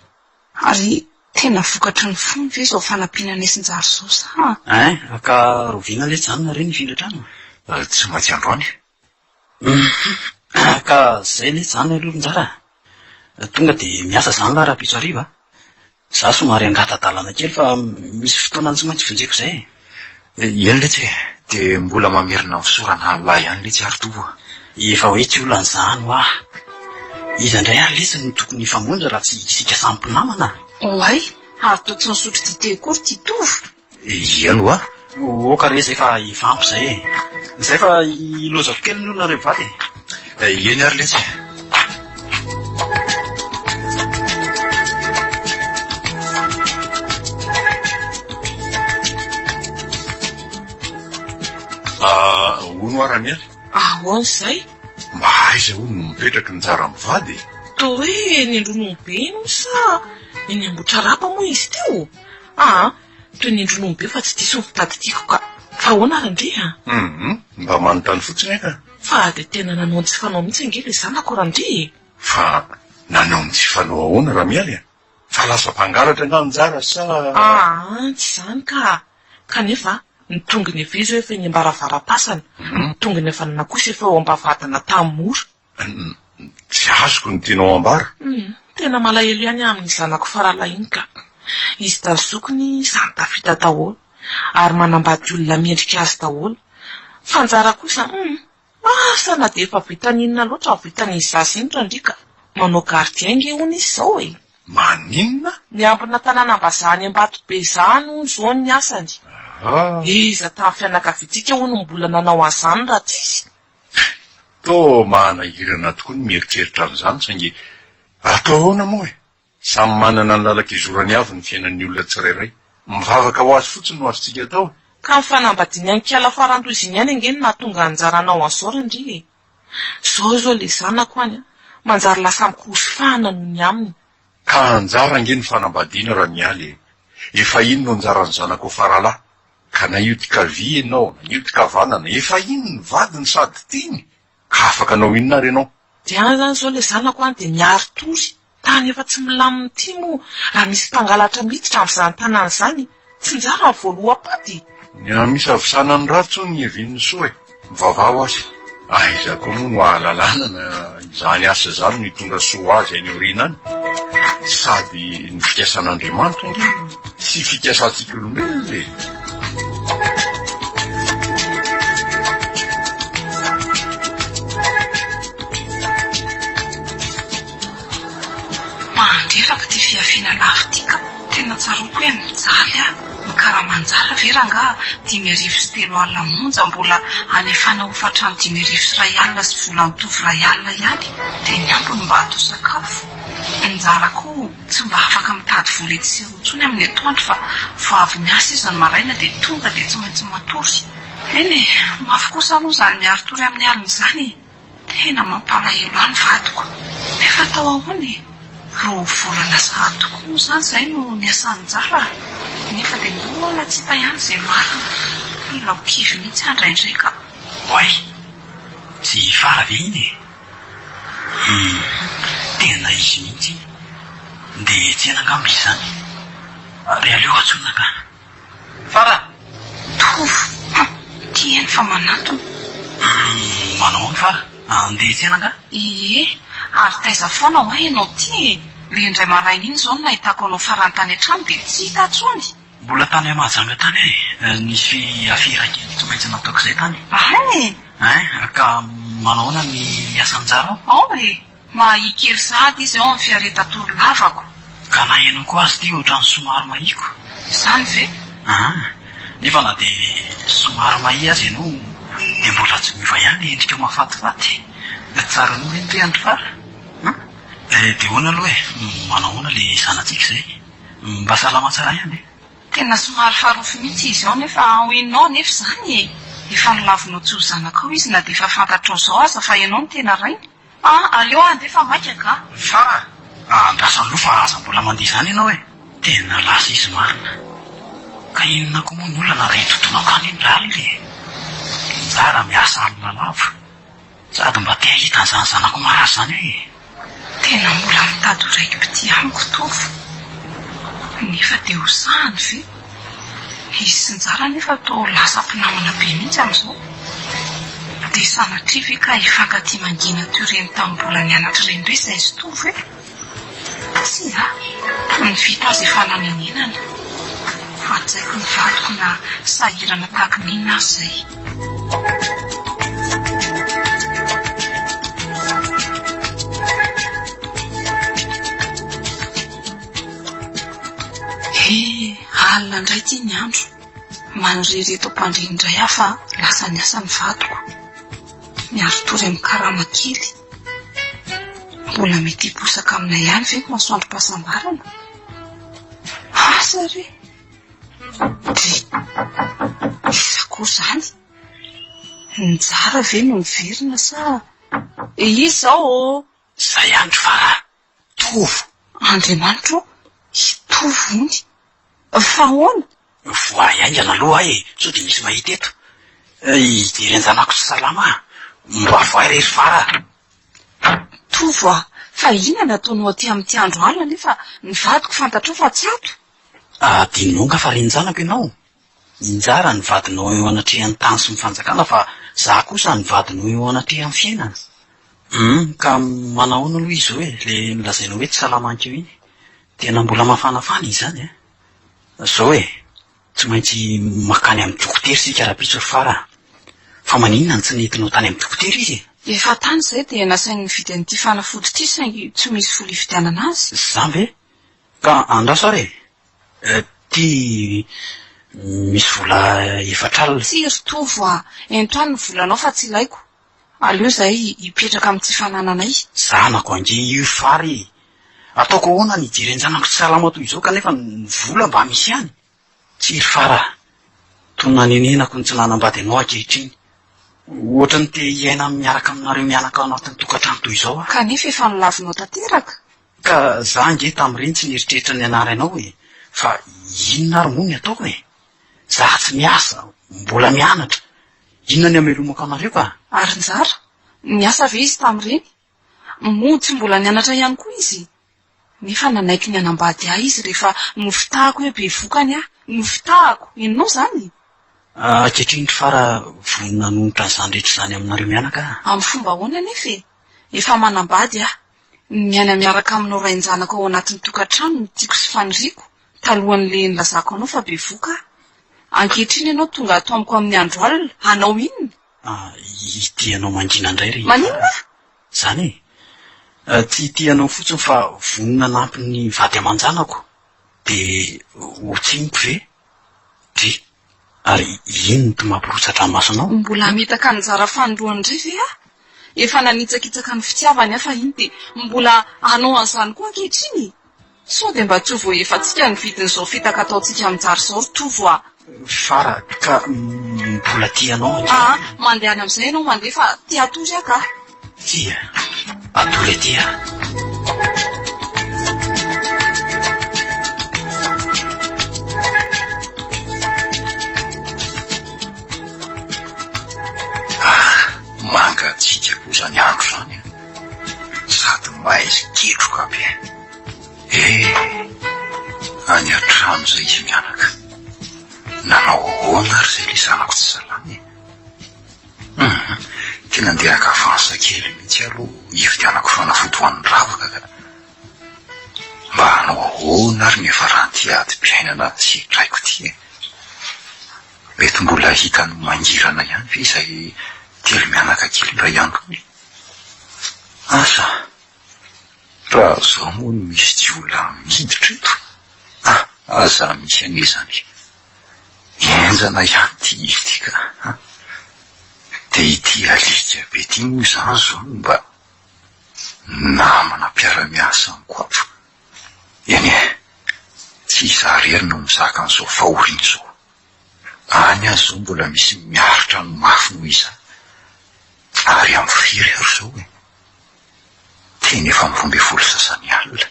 Ary tena vokatry ny fony ve izao fanampiana nesinjara izao sa? Ka roviana le janona reny hifindra trano. Tsy maintsy androany. Ka zay le janona alohanjara. Tonga de miasa zany la raha-pitso hariva. Za somary angatadalana kely fa misy fotoana tsy maintsy vonjeko zay. Eny le tsy de mbola mamerina fisorana lay ihany le tsy ary tovo. Efa hoe tsy olan'izany ho ah. Iza indray ary lesy no tokony famonjy raha tsy isika samy mpinamana. Oay, ary to tsy nisotro dite akory ty tovo. Eny hoa. Oka re zay fa ifampy zay e. Zay fa ilozako kely ny olona reo vady e. Eny ary le tsy. Ono ara-mialy? Ahoana izay? Mba aiza ono mipetraky ny tsara mivady? Toa hoe eny Andronombe no sa eny Ambohitrarapa moa izy teo? Toy ny Andronombe fa tsy diso ny fitadidiako ka. Fa ahoana arandre a? Mba manontany fotsiny eka. Fa de tena nanao tsy fanao mihitsy angely zanako randre. Fa nanao ny tsy fanao ahoana ra-mialy a? Fa lasa mpangalatra angano tsara sa? Tsy zany ka. Kanefa ny tongony efa izy efa eny ambaravaram-pasana. Ny tongony efa nana kosa efa eo ambavadana tamora. Tsy azoko ny tianao ambara. Tena malahelo ihany amin'ny zanako faralahiny ka. Izy darzokony samy tafita daholo ary manambady olona mendrika azy daholo. Fanjara kosa asa na de efa vitan'inona loatra ny vitan'izy zasy iny randrika. Manao gardien nge hono izy zao e. Maninona? Niambina tanàna ambazahany Ambatobe zany zao ny asany. Iza tamin'ny fianakaviantsika hono mbola nanao an'izany raha tsisy. To manahirana tokoa ny mieritreritra amin'izany saingy atao ahoana moa e. Samy manana ny lalak'izorany avy ny fiainan'ny olona tsirairay. Mivavaka ho azy fotsiny no azontsika atao. Ka mifanambadiany ankala farandoziny ihany angeny nahatonga anjaranao an'izao randry e. Zao le zanako any manjary lasa mikosofahana noho ny aminy. Ka anjara angeny fanambadiana ra-mialy e. Efa iny no anjaran'ny zanako faralahy. Ka na io tika vy ianao, na io tika vanana, efa iny ny vadiny sady tiany. Ka afaka anao inona ary ianao? De any zany zao le zanako any de miary tory. Tany efa tsy milaminy ty moa raha misy mpangalatra miditra amin'izany tanàna zany. Tsy njara ny voaloham-pady. Ny misy avisanany ratso ny evin'ny soa e. Mivavao azy. Aiza koa moa no ahalalana na izany asa zany ny tonga soa azy eny aoriana any. Sady ny fikasan'Andriamanitra angeny sy fikasantsika olombelona e. Mandreraka ty fiaviana lafo ty ka. Tena tsaroko hoe mijaly ny karamanjara veranga 5,3 alina monja mbola alefana ho fatrano 5,3 alina sy vola mitovy 1 alina ihany de ny ambony mba atao sakafo. Njara koa tsy mba afaka mitady vola ety sy rotsony amin'ny atoandro fa vao avy miasa izy ny maraina de tonga de tsy maintsy matory. Eny mafy kosa aloha zany miaro tory amin'ny alina izany. Tena mampalahelo any vadiko. Nefa atao ahoana? Ro volana sahady tokoa zany zay no niasan'ny jara. Nefa de mbola tsy hita ihany izay marina. Ilao kivy mihitsy andraindray ka. Oay, tsy fara ve iny e? Tena izy mihitsy de tsy nangambo izy zany. Ary aleo atsona ka. Fara! Tovo! Tieny efa manatona. Manao fa andeha tsena nga? Ary taiza foana ho ianao ty. Le indray maraina iny zao no nahitako anao farantany an-trano dia tsy hita atsony. Mbola tany Mahajanga tany nisy afira kely tsy maintsy nataoko izay tany. Ka manaona ny asan-jara ao mahikely sady izy ao amin'ny fiaretan-toro lavako. Ka nahenao koa azy ty ohatran'ny somary mahiko. Izany ve? Nefa na dia somary mahi azy ianao dia mbola tsy miova ihany endrika mahafatifaty. Tsara noho ny andro fara. Dia hoana aloha manahoana le zanatsika izay mba salama tsara ihany. Tena somary farofy mihitsy izy ao nefa hoenao nefa izany efa nilavinao tsy ho zanakao izy na dia efa fantatrao izao aza fa ianao no tena rainy. Aleo andefa maikaka. Fa andrasany loha fa aza mbola mandeha izany ianao tena lasa izy marina. Ka inona koa moa ny olona ray totonao kany iny rary le njara miasa alina lavo sady mba tia hita an'izany zanako marazy zany Tena mbola mitady ho raiki-pity amiko tovo. Nefa dia ho sahany ve? Izy sy njara nefa tao lasa mpinamana be mihitsy amin'izao. Dia sanatria ve ka hifankatia mangina teo ireny tamin'ny mbola nianatra ireny ndray izay izy tovo Tsy ny vita azy efa nanenenana. Fa tsaiko ny vadiko na sahirana tahaka n'inona azy izay. Alina indray ty ny andro. Maniriry eto am-pandriany indray aho fa lasa niasa ny vadiko. Miaro tory amin'ny karama kely. Mbola mety hiposaka aminay ihany ve ny masoandro-pahasambarana? Asa re? Isako izany. Njara ve no miverina sa? Izao Zay andro fara tovo. Andriamanitro, hitovo ony. Fa hoana? Voahaingana aloha so dia misy mahita eto. Ijery anjanako tsy salama mba voarery fara. Tovo fa inona nataonao aty amin'ity andro alina nefa ny vadiko fantatrao fa tsy ato? Dinonga fa renjanako ianao. Njara ny vadinao eo anatrehan'ny tany sy ny fanjakana fa za kosa ny vadinao eo anatrehan'ny fiainana. Ka manahoana aloha izy le nilazainao hoe tsy salamankeo iny. Tena mbola mafanafana izany Zao tsy maintsy makany amin'ny dokotera sika raha-pitso fara. Fa maninona ny tsy nentinao tany amin'ny dokotera izy? Efa tany izay dia nasainy nividy an'ity fanafody ity saingy tsy misy vola hividianana azy. Zany ve? Ka andraso ary ty misy vola efatralina. Tsy ry tovo entoany ny volanao fa tsy ilaiko. Aleo izay hipetraka amin'ity fanananay. Zanako ange io fary. Ataoko ahoana ny ijery anjanako tsy salama toy izao kanefa ny vola mba misy ihany. Tsy ry fara. Toy nanenenako ny tsy nanambady anao ankehitriny. Ohatra ny te hiaina miaraka aminareo mianaka ao anatin'ny tokantrano toy izao Kanefa efa nilavinao tanteraka. Ka za ange tamin'ireny tsy nieritreritra ny anara ianao fa inona ary moa ny ataoko Za tsy miasa, mbola mianatra. Inona ny amelomako anareo ka? Ary njara, niasa ve izy tamin'ireny? Mody tsy mbola nianatra ihany koa izy. Nefa nanaiky ny anambady izy rehefa nofitahako hoe be vokany nofitahako. Inonao izany? Ankehitriny fara vonona nonotra an'izany rehetra izany aminareo mianaka. Amin'ny fomba ahoana nefa efa manambady miaina miaraka aminao rain-janako ao anatin'ny tokantrano ny tiako sy faniriako talohan'le nilazako anao fa be voka. Ankehitriny ianao tonga ato amiko amin'ny andro alina, anao inona? Tianao mangina indray ry. Maninona? Zany tsy tianao fotsiny fa vonona nampy ny vady aman-janako. Dia ho tsimiko ve? Ty. Ary ino ny mampirotsatra ny masonao? Mbola mitaka anjara fanondroany indray ve Efa nanitsakitsaka ny fitiavany fa iny dia mbola anao an'izany koa ankehitriny. Sao dia mba tsy ho voaefantsika ny vidin'izao fitaka ataontsika aminjara izao ry tovo Fara ka mbola tianao. Mandeha any amin'izay ianao mandeha fa tia atory ka. Tia, atory tia. Mangatsika koa zany andro zany sady maizy ketroka be. Any an-trano izay izy mianaka. Nanao ahoana ry izay le zanako tsy salamy tena nderaka avansa kely mihitsy aloha hividianako fanafody ho an'ny ravaka ka mba hanao ahoana ary ny efa rahanty ady mpiainana sy traiko ty mety mbola hitany mangirana ihany fa izay telo mianaka kely ray ihany koa asa raha zaho moa no misy tsy olona miditra eto aza misy anezany enjana ihany ty izy ty ka de ity alika be ty moa zany zao mba namana mpiara-miasa amikoapo eny tsy zarery no mizaka an'izao fahoriny zao any azy zao mbola misy miaritra no mafy noho iza ary amin'ny firy ary zao teny efa mivombe folo sasany alina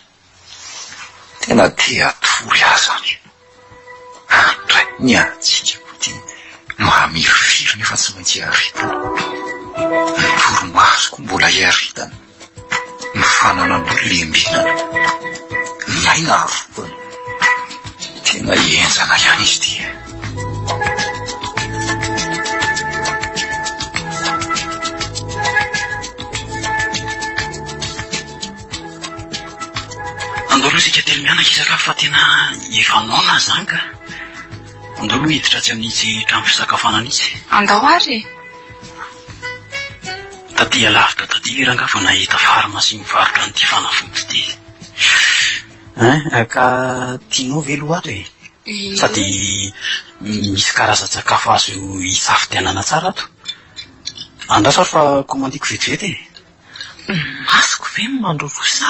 tena te atory azany andray ny atsika ty mahamiryfiry nefa tsy maintsy aritana ny toromasoko mbola iaritana ny fanana n'olombenana ny aina avokany tena enjana ihany izy ty andolo sika telo mianaka isakafo fa tena efa nona zany ka andolo hiditra tsy amin'itsy trano fisakafoanana izy andao ary taty alavitra taty ranga fa nahita farmasy mivarotra n'ity fanafody ty ka tianao velo ato sady misy karazan-tsakafo azo hisafidianana tsara ato andrasary fa komandiko vetivety masoko ve mandrovo sa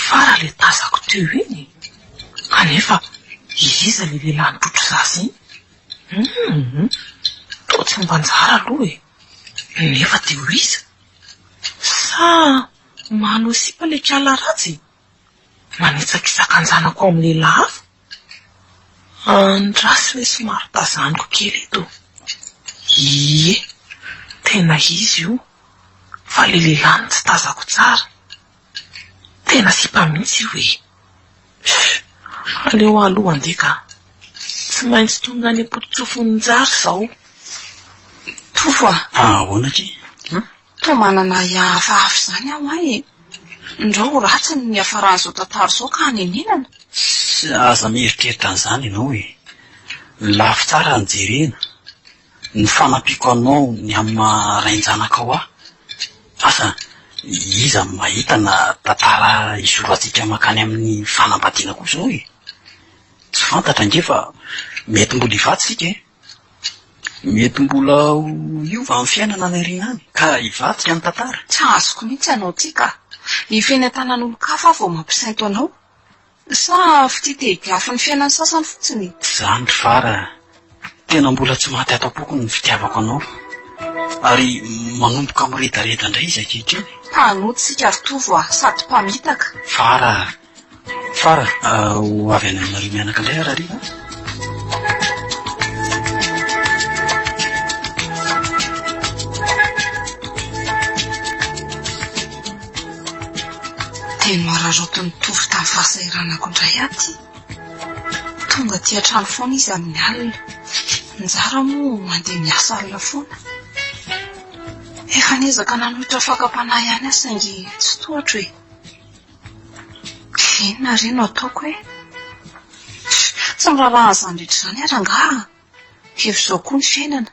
fara le tazako teo iny kanefa iza le lehilahy nitrotro zasy iny to tsy mbanjara aloha nefa teo iza sa manao sipa le kiala ratsy manitsaka isan-kanjanako ao amin'ny lehilahy hafa andrasy hoe somary tazaniko kely eto tena izy io fa le lehilahy tsy tazako tsara tena sipa mihitsy io aleo aloha andeka tsy maintsy tonga any ampotitsofony-jary zao tofo ahoana ty to manana hafahafa zany aho indrao ratsy ny hafaran'izao tantara zao ka haneninana aza mieritreritra an'izany ianao lafy tsara nijerena ny fanampiko anao ny amin'ny marainjanaka ao asa iza mahita na tantara isoratsika makany amin'ny fanambadiana koa zao tsy fantatra nge fa mety mbola ivaty sika mety mbola iova amin'ny fiainana ny arinany ka ivatika ny tantara tsy azoko mihitsy anao ty ka ifenentanan'olo-kafa vao mampisainto anao sa fititehiafy ny fiainany sasany fotsiny zany fara tena mbola tsy maty atao-poko ny fitiavako anao ary manomboka miredareda indray izy akehitriny mpanotsika ary tovo sady mpamitaka fara ho avy any aminareo mianaka indray arariva teny mararotony tovy tamin'ny fahasairanako indray aty tonga ty an-trano foana izy amin'ny alina njara moa mandeha miasa alina foana efa nezaka nanohitra fakam-panahy ihany asaingy tsy tohatra inona reno ataoko tsy mirarahazany rehetra zany aranga evizao koa ny fiainana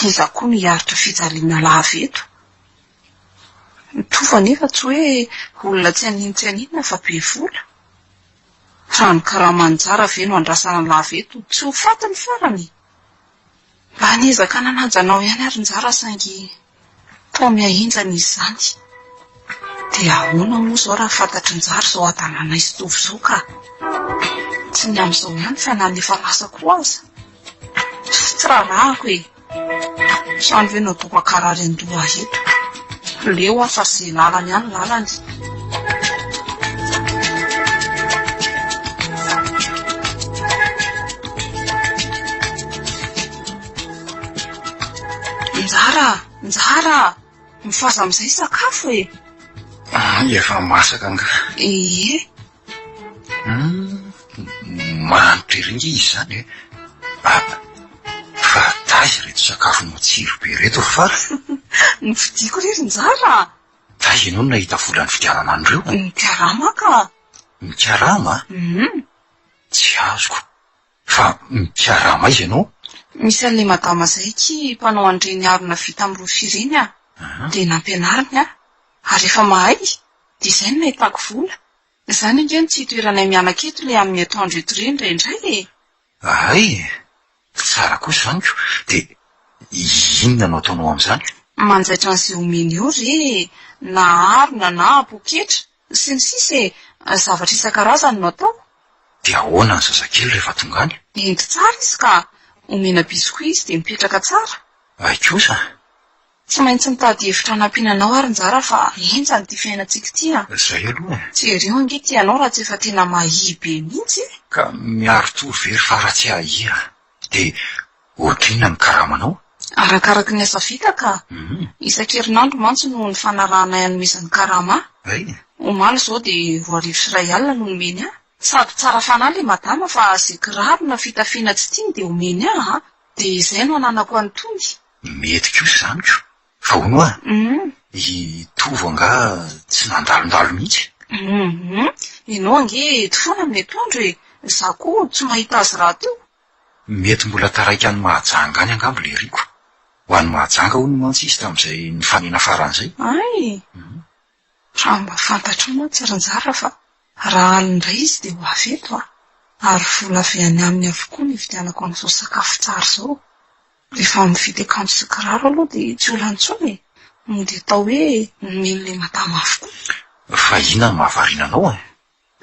iza koa ny hiaritra fijaliana laveto mitova nefa tsy hoe olona tsy aninona fa be vola raha ny karaha-manjara ve no andrasana ny laveto tsy ho faty ny farany mba hanezaka nananjanao ihany ary njara saingy tao miahinjana izy zany dia ahoana moa zao raha fantatry njara zao adanana izy tovy zao ka tsy ny amin'izao ihany fa na nefa lasa koa aza tsy rahahako sany ve nao toko akarary andoha eto leo afa ze lalany ihany lalany njara mifaza amin'izay sakafo efa masaka nga manitra iringy izy zany fa taiza reto sakafo matsiro be reto fara Nividiako rery njara. Da ianao no nahita volan'ny fidianana an'ireo? Ny karama ka. Mikarama? Tsy azoko. Fa mikarama izy ianao? Misy an'ilay madama Zaiky mpanao an'ireny arona vita amin'ny rofia ireny dia nampianariny ary efa mahay dia izay no nahitako vola. Izany indreny tsy hitoeranay mianaka eto ilay amin'ny atoandro eto ireny indraindray Ay, tsara kosa izanyko. Dia inona no ataonao amin'izany? Manjaitra an'izay omeny eo re, na arona na poketra sy ny sisa zavatra isan-karazany no atao. Dia ahoana ny zazakely rehefa tonga any? Endy tsara izy ka omena biskoy izy dia mipetraka tsara. Ay kosa. Tsy maintsy mitady hevitra hanampiananao ary njara fa enjany ty fiainantsika ty Izay aloha. Tsy ireo ange ty ianao raha tsy efa tena mahi be mihitsy. Ka miaro to very fa raha tsy ahia. Dia ohatr'inona ny karamanao? Arakaraky ny asa vita ka. Isan-kerinandro mantsy no ny fanarahanay anomezan'ny karama. Ay. Omaly izao dia 2,000 alina no nomeny Sady tsara fanahy ilay madama fa zay kiraro na fitafiana tsy tiany dia omeny dia izay no ananako an'tony. Mety kosa izanyko. Fa hono I tovo anga tsy nandalondalo mihitsy. Ianao ange foana amin'ny atoandro za koa tsy mahita azy raha teo. Mety mbola taraiky an'ny mahajanga any angambo le riko. Ho an'ny mahajanga hono mantsy izy tamin'izay nifanena faran'izay. Ay, raha mba fantatro mantsy ranjara fa raha alindray izy dia ho avy eto ary vola avy any aminy avokoa ny vidianako an'izao sakafo tsara izao. Rehefa mividy akanjo sy kiraro aloha dia tsy olantsony dia atao hoe nomen'ilay madama avokoa. Fa inona no mahavariana anao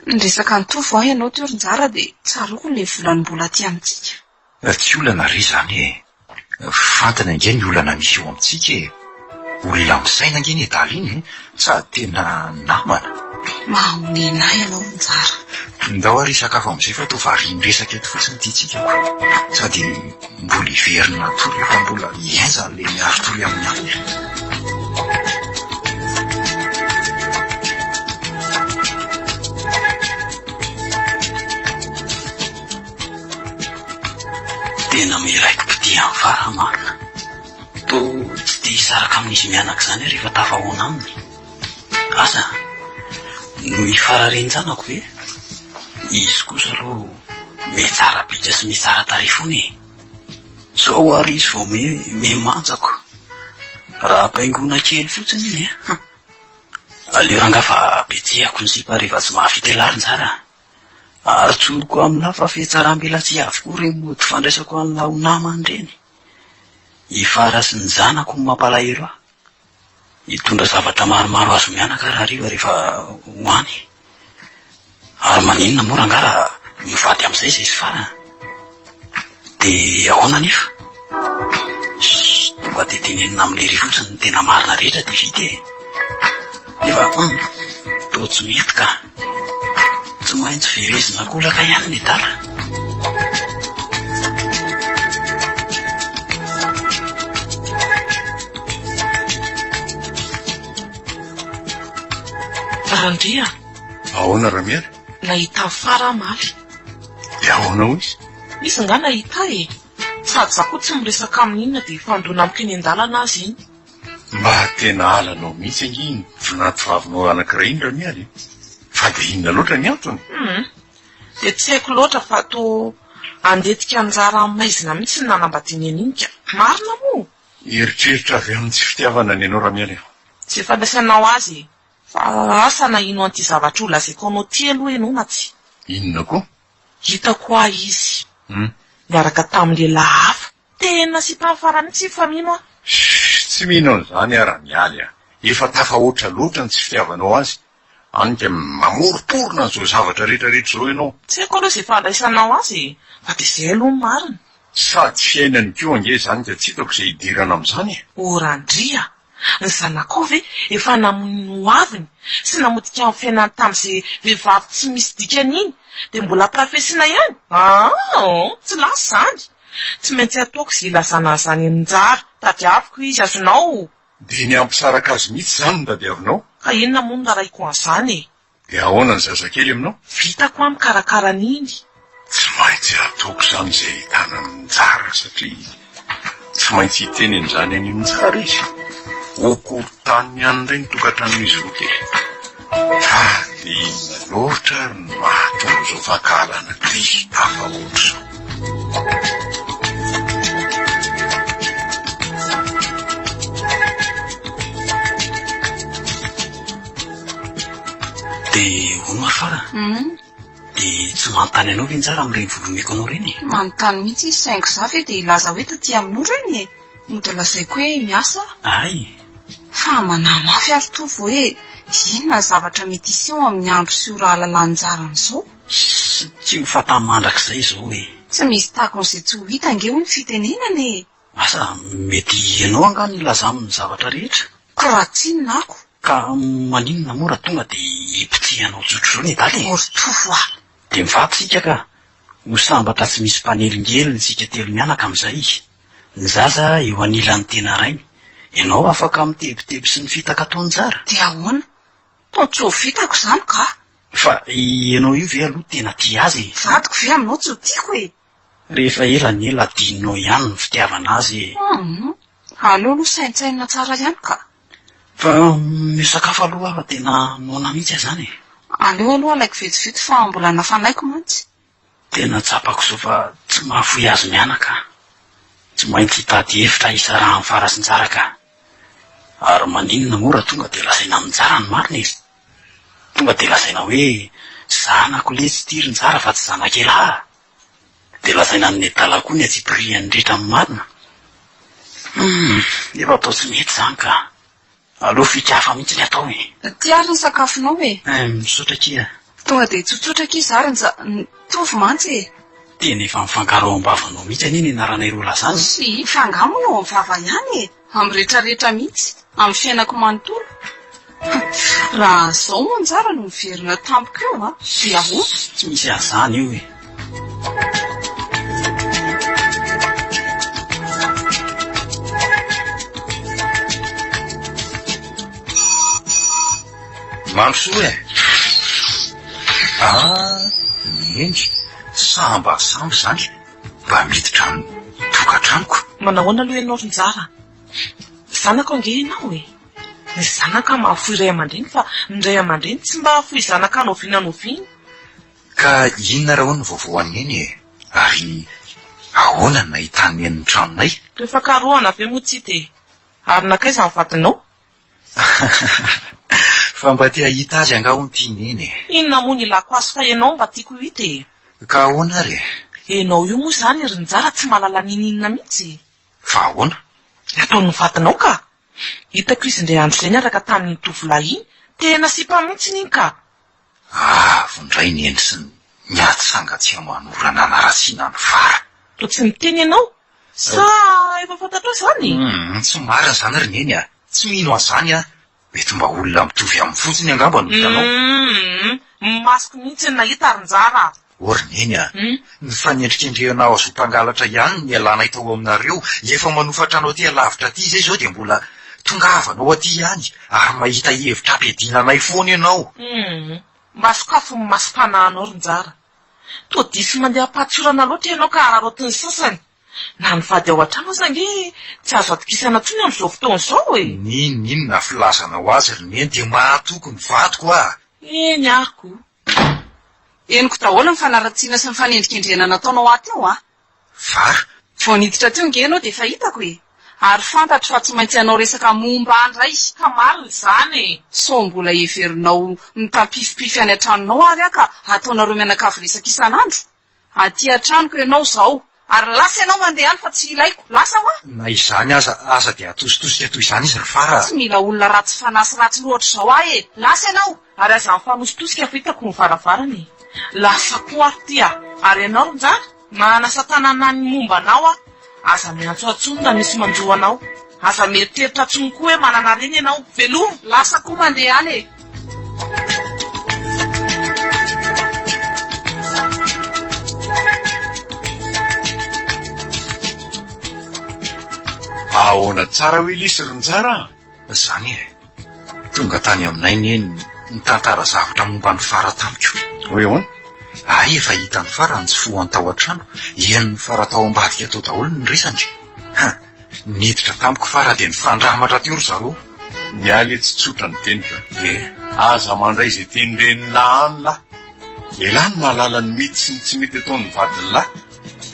Resaka nitovo ianao teo rinjara dia tsaroko ilay volany mbola aty amintsika. Tsy olana ry izany fantana nge ny olana misy eo amintsika olona misaina nge ny edaliny sa tena namana. Mahonena ianao rinjara. Ndao ary sakafo amin'izay fa toa variany resaka eto fotsiny tiatsika sady mbola iverina tory efa mbola ienza le miaro tory amin'ny any. Tena miraiko piti amin'ny faramarina. To tsy dia hisaraka amin'izy mianaka izany rehefa tafahoana aminy. Asa ny fararenjanako hoe izy kosa aloha metsara bitra sy metsara tarifony. Sao ary izy vao memanjako. Raha paingona kely fotsiny iny aleo ranga fa betsehako ny sipa rehefa tsy mahavita larinjara. Ary tsoroko amina fa fietsaram-bela tsy avokoa reny mody fandraisako an'la ho namany reny. Ifara sy ny zanako ny mampalahelo hitondra zavatra maromaro azo mianaka raha riva rehefa hoany. Ary maninona moa rangara mivady amin'izay izay sy farana. Dia ahoana nefa? Tonga dia tenenina amin'ilay ry fotsiny ny tena marina rehetra dia vita Nefa toa tsy mety ka. Tsy maintsy verezina kolaka ihany ny dala. Randria. Ahoana Ramiary? Nahita fara maly. Dia ahoana ho izy? Izy nga nahita sady za koa tsy miresaka amin'inona dia fandona amiko eny an-dalana azy iny. Mba tena alanao mihitsy iny vinatovavonao anankiray iny Ramiary. Fa dia inona loatra ny antony? Dia tsy haiko loatra fa to andetika anjara maizina mihitsy ny nanambadiany an'iny ka marina moa. Eritreritra avy amin'ny tsy fitiavana ny anao Ramiary. Tsy fandraisanao azy fa asa na ino an'ity zavatra olazaiko anao ty aloha ianao na tsy. Inona koa? Hitako izy miaraka tamin'ilay hafa tena sy tamin'ny farany tsy famino Tsy mino an'izany Ramiary efa tafahoatra loatra ny tsy fitiavanao azy. Anika mamoroporona an'izao zavatra rehetrarehetra izao ianao. Tsy haiko aloha izay fandraisanao azy fa dia izay aloha marina. Sady fiainany koa ange izany ka tsy hitako izay hidirana amin'izany. Randria, ny zanakao ve efa namono aviny sy namodika amin'ny fiainany tamin'izay vehivavy tsy misy dikany iny dia mbola profesina ihany? Tsy lasa izany. Tsy maintsy ataoko izay ilazana izany aminjara tadiaviko izy azonao. Dia ny ampisaraka azy mihitsy izany no tadiavinao? Ka inona moa no naraiko an'izany Dia ahoana ny zazakely aminao? Vitako amin'ny karakaran'iny. Tsy maintsy ataoko izany izay tanany njara satria tsy maintsy hiteny an'izany any aminjara izy. voakorotany ihany ireny tokantranoizy roke. Dia inona loatra no mahatonga izao fankalana kry hafa ohatr'izao. Dia hono ary fara dia tsy manontany anao ve njara amin'ireny volomeko anao ireny? Manontany mihitsy izy saingy za ve dia ilaza hoe taty aminao ireny e. No dia lazaiko hoe miasa. Ay, Fa manahy mafy ary tovy hoe inona zavatra mety iseho amin'ny andro sy ora alalan'izao. tsy ho fatany mandrak'izay izao hoe Tsy misy takon'izay tsy ho hita ange hoe ny fitenenana e. asa mety ianao angano ilaza amin'ny zavatra rehetra. Ka raha tsinona ako. Ka maninona moa raha tonga dia ipitihanao tsotro izao ny daly. Ory tovy a. Dia mivatsika ka ho sambatra tsy misy mpanelingely tsika telo mianaka amin'izay. Ny zaza eo anilan'ny tena rainy. Ianao afaka mitebiteby sy ny fitaka ataony tsara. Dia ahoana? Tao tsy ho vitako izany ka. Fa ianao io ve aloha tena tia azy? Vadiko ve aminao tsy ho tiako e. Rehefa ela ny ela dininao ihany ny fitiavana azy. Aleo aloha saintsaina tsara ihany ka. Fa misakafo aloha afa tena noana mihitsy azany. Aleo aloha alaiko vetivety fa mbola nafanaiko mantsy. Tena tsapako zao fa tsy mahafoy azy mianaka. Tsy maintsy hitady hevitra isarahany farasintsara ka. Ary maninona moa raha tonga dia lazaina minjara ny marina izy. Tonga dia lazaina hoe zanako le tsy tirin-jara fa tsy zanak'ela. Dia lazaina amin'ny adala koa ny atsipirian'ny rehetra amin'ny marina. Efa atao tsy mety izany ka. Aleo fikafa mihitsy ny atao e. Tia ary ny sakafonao e. Misaotra kia. Tonga dia tsotsotra kisa ary tovy mantsy e. Tena efa mifangaro ao am-bavanao mihitsy aniny ianaranay roa lazany. Sy fangamo eo amin'ny vava ihany e. Amin'ny rehetrarehetra mihitsy. Amin'ny fiainako manontolo. Raha izao moa njara no miverina tampoka eo a. Dia ahoana? Tsy misy azany io e. Mamsoa e. Nendry samba zany mba miditra amin'ny tokantranoko. Manahoana aloha ianao rinjara? Zanaka ange ianao e. Ny zanaka mahafoy iray aman-dreny fa ny iray aman-dreny tsy mba hafoy zanaka noviana. Ka inona raha hono vaovaoan'ny eny e? Ary ahoana no nahitany eny ny tranonay? Rehefa karohana ave moa tsy dia ary nakaiza ny vadinao? Fa mba tia hita azy angaho ny tiany eny e. Inona moa ny ilako azy fa ianao mba tiako hita e. Ka ahoana ary e? Ianao io moa izany rinjara tsy mahalala ninina mihitsy. Fa ahoana? Ataon'ny vadinao ka. Hitako izy indray andro izay niaraka tamin'ny tovolahy iny, tena sipa mihitsy iny ka. Vondray ny eny sy niady sangatsy manora nanaratsiana ny fara. To tsy miteny ianao? Sa efa fantatrao izany? Tsy marina izany ry neny a. Tsy mino azany a. Mety mba olona mitovy amin'ny fotsiny angamba no hitanao. Masoko mihitsy ny nahita rinjara. Ory neny a. Ny fanendrikendrehanao azo mpangalatra ihany ny alana tao aminareo efa manofatra anao aty lavitra aty izay izao dia mbola tongavanao aty ihany ary mahita hevitra ampiadinanay foana ianao. Masokafo ny masom-panahanao rinjara. To disy mandeha patsorana loatra ianao ka ararotin'ny sasany. Na ny vady ao an-trano aza ange tsy azo atokisana intsony amin'izao fotoan'izao e. Ninona filazanao azy ry neny dia mahatoko ny vadiko a. Eny ako. Eniko daholo ny fanaratsiana sy ny fanendrikendrena nataonao aty eo a. Vara? Vao niditra teo nge ianao dia efa hitako e. Ary fantatro fa tsy maintsy ianao resaka momba andray. Ka marina izany. So mbola heverinao mitampifipify any an-tranonao ary ka ataonareo mianakavy resaka isan'andro. Aty an-tranoko ianao izao. Ary lasa ianao mandeha any fa tsy ilaiko. Lasa ho a. Na izany aza dia atositosika toy izany izy ry fara. Tsy mila olona ratsy fanasiratsy loatra izao ahy e. Lasa ianao. Ary aza mifanositosika fa hitako ny varavarany. Lasa koa ary tia. Ary ianao rinjara manasa tanana ny momba anao a. Aza miantsoantsony na misy manjo anao. Aza mieritreritra tsony koa hoe manana reny ianao. Velomo. Lasa koa mandeha any e. Ahoana tsara hoe lisy rinjara? Zany e. Tonga tany aminay neny ny tantara zavatra momba ny fara tamiko. Hoe ahoana? Efa hita ny fara ny tsy fohany tao an-trano. Eny ny fara tao ambadika tao daholo ny resany. Niditra tamiko fara dia nifandramatra teo ry zareo. Mialy tsy tsotra ny teniko. Aza mandray izay teny reninahy any lahy. Elany mahalala ny mety sy ny tsy mety ataon'ny vadiny lahy.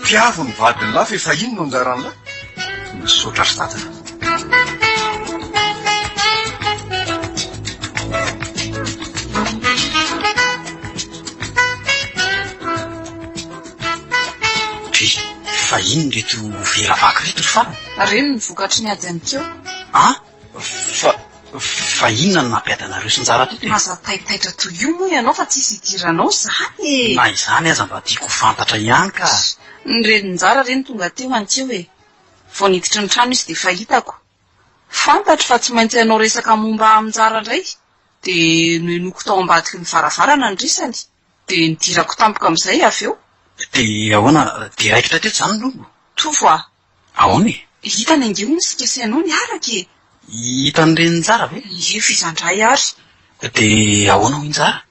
Mpiavo ny vadiny lahy fa efa ino no anjarany lahy? Misaotra ry tata. Fa ino reto vera vaky reto ry farany? Reny ny vokatry ny ady amikeo. Fa inona no nampiadanareo sy njara teto? Aza taitaitra toy io moa ianao fa tsisy idiranao zany. Na izany aza mba tiako fantatra ihany ka. Ny renin-jara reny tonga teo antseo e. Vao niditra ny trano izy dia fahitako. Fantatro fa tsy maintsy ianao resaka momba aminjara indray. Dia noenoko tao ambadiky ny varavarana ny risany. Dia nidirako tampoka amin'izay avy eo. Dia ahoana diraikitra teto izany no? Tovoa. Ahoana e? Hitany angeo ny sikasenao ny araka e. Hitany renin-jara ve? Efa izandray ary. Dia ahoana ho injara?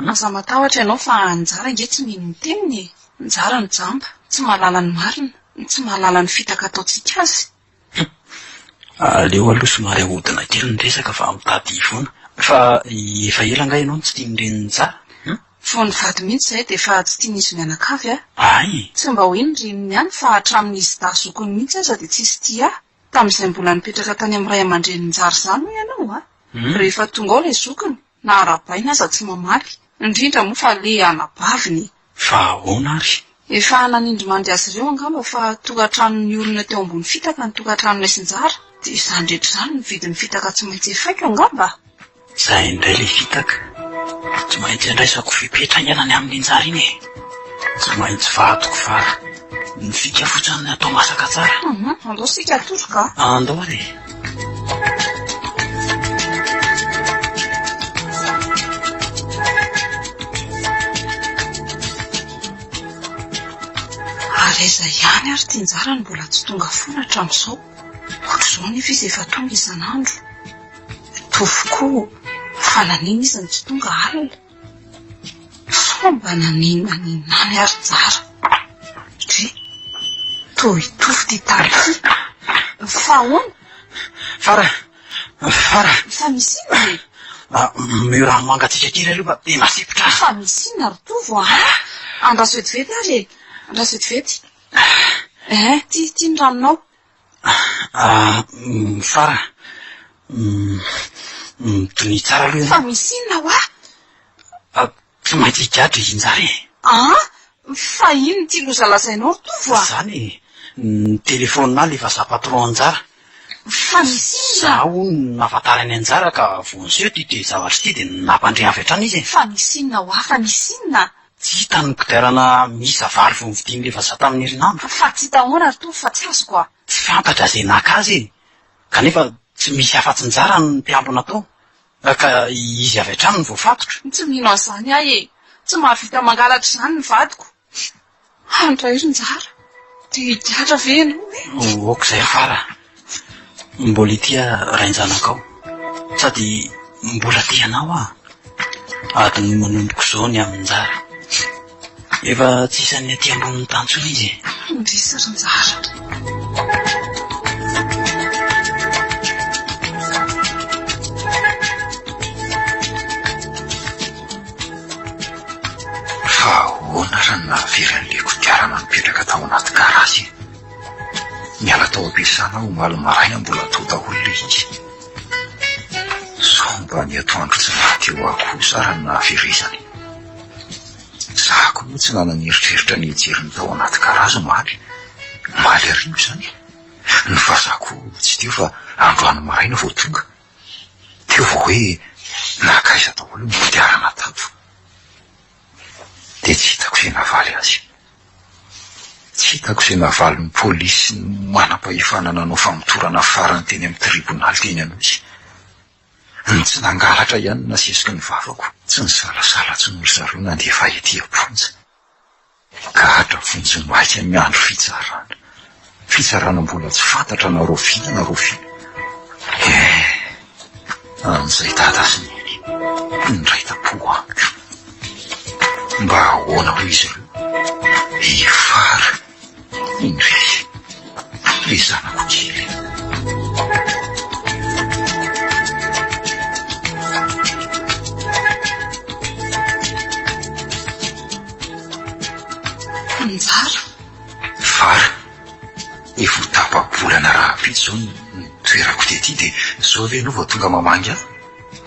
Aza matahotra ianao fa njara nge tsy mino ny teniny e. Njara ny jamba, tsy mahalala ny marina, tsy mahalala ny fitaka ataontsika azy. Aleo aloha somary ahodina kely ny resaka fa mitady ivona. Fa efa ela nga ianao tsy tia ny renin-jara? Vao ny vady mihitsy izay dia efa tsy tian'izy mianakavy a. Ay. Tsy mba hoe ny reniny ihany fa hatramin'izy dazokony mihitsy aza dia tsisy tia. Tamin'izay mbola nipetraka tany amin'ny ray aman-drenin-jara izany moa ianao a. Rehefa tonga ao ilay zokony, na arabaina aza tsy mamaly. Indrindra moa fa le anabaviny. Fa ahoana ary? Efa nanindry mandry azy ireo angamba fa tokantranon'ny olona teo ambony fitaka ny tokantranonay sinjara. Dia izany rehetra izany ny vidin'ny fitaka tsy maintsy efaiko angamba. Izay indray ilay fitaka. Tsy maintsy andraisako fipetraingana amin'ny anjara iny e. Tsy maintsy vadiko fa ny fika fotsiny atao masaka tsara. Andao sika atoroka. Andao ary. Areza ihany ary tianjara ny mbola tsy tonga foana hatramin'izao. Ohatr'izao nefa izy efa tonga isan'andro. Tovokoa fa nanina izy ny tsy tonga alina. Sao mba nanina ninany ary jara. Toy tovy ty tariky. Fa ahoana? Fara. Fa misy ina e? Mio rano mangatsiaka kely aloha dia masipotra. Fa misy ina ry tovo andraso vetivety ary e. Andraso vetivety. Tia ny ranonao. Fara. Tony tsara aloha. Fa misy ina hoa? Tsy maintsy higadra injara e. Fa ino ty loza lazainao ry tovo Zany e. Ny telefonina efa zapatron anjara. Fa misy ina? Zaho nafantara ny anjara ka vonseho ty dia zavatra ty dia nampandre avy hatrany izy e. Fa misy ina hoa? Fa misy ina? Tsy hita ny kodiarana misa vary vao nividiny rehefa za tamin'ny herinandro. Fa tsy tahoana ry tovo fa tsy azoko a. Tsy fantatra izay naka azy e. Kanefa tsy misy afa-tsinjara ny mpiambina tao. Ka izy avy hatrany ny voafatotra. Tsy mino an'izany ahy e. Tsy mahavita mangalatra izany ny vadiko. Andray ron-jara. Dia higadra ve ianao e? Okizay Fara. Mbola tia rain-janakao. Sady mbola tianao a. Adiny manomboko izao ny amin-jara. Efa tsy isan'ny aty ambonin'ny tantsona izy e. Ndrisy ron-jara. Fa ahoana raha nahaveran'ilay kodiarana mipetraka tao anaty garazy. Miala tao ampiasana ho maly maraina mbola atao daholo ilay izy. Sao mba ny atoandro tsy nahateo akoho sara ny nahaverezany. Zako moa tsy nanana eritreritra ny hijery ny tao anaty garazy maly arivo izany. Ny fahazako tsy teo fa androany maraina vao tonga. Teo vao hoe nakaiza daholo ny kodiarana tato. Dia tsy hitako izay navaly azy. Tsy hitako izay navaly ny polisy manam-pahefana nanao famotorana farany teny amin'ny tribonaly teny anao izy. Ny tsy nangalatra ihany nasesiky ny vavako. Tsy ny salasala tsy n'olo zareo nandefa ety am-ponja. Gadra vonjy maika miandro fitsarana. Fitsarana mbola tsy fantatra na roviana na roviana. An'izay dada sy neny. Indray tapo amiko. Mba ahoana ho izy ireo. Fara. Indray. Le zanako kely. safidy zao ny toerako tety dia zao ve anao vao tonga mamangy aho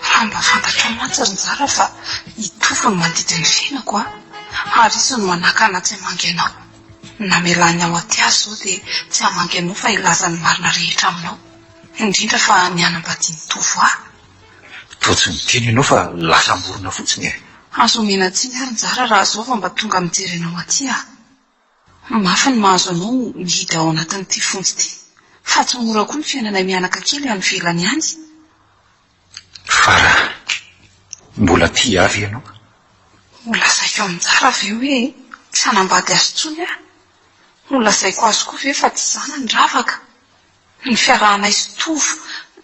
raha mba fantatra mantsy Ranjara fa itofo ny manodidina ny fiainako ary iso ny manakana tsy hamangy anao namelany ao aty azy zao dia tsy hamangy anao fa ilaza ny marina rehetra aminao indrindra fa ny anambadiany tovo totsy miteny ianao fa lasa morona fotsiny e azo omena tsiny Ranjara raha zao fa mba tonga mijery anao aty mafy ny mahazo anao mihidy ao anatin'ity fontsy ity fa tsy mora koa ny fiainana mianaka kely any velany any fa raha mbola tia avy ianao olazaiko aminjara ve hoe tsy hanambady azy tsony olazaiko azy koa ve fa tsy zana ny ravaka ny fiarahanay sy tovo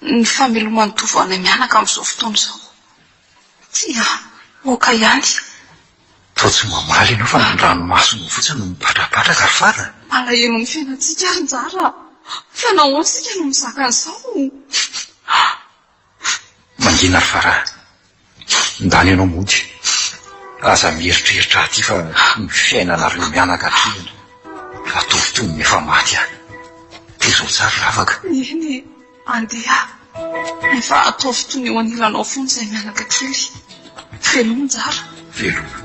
ny famelomany tovo anay mianaka amin'izao fotoana izao tsia oka ihany totsy mamaly ianao fa ny ranomasony fotsiny no mipatrapatraka ary fara malahelo ny fiainantsika Ranjara fianahoantsika no mizaka an'izao mangina ary fara ndany ianao mody aza mieritreritra aty fa ny fiainanareo mianaka atrehana atovitoniny efa maty dia zao tsara ravaka eny andeha efa ataovitony eo anilanao foany izay mianaka kely veloma Njara veloma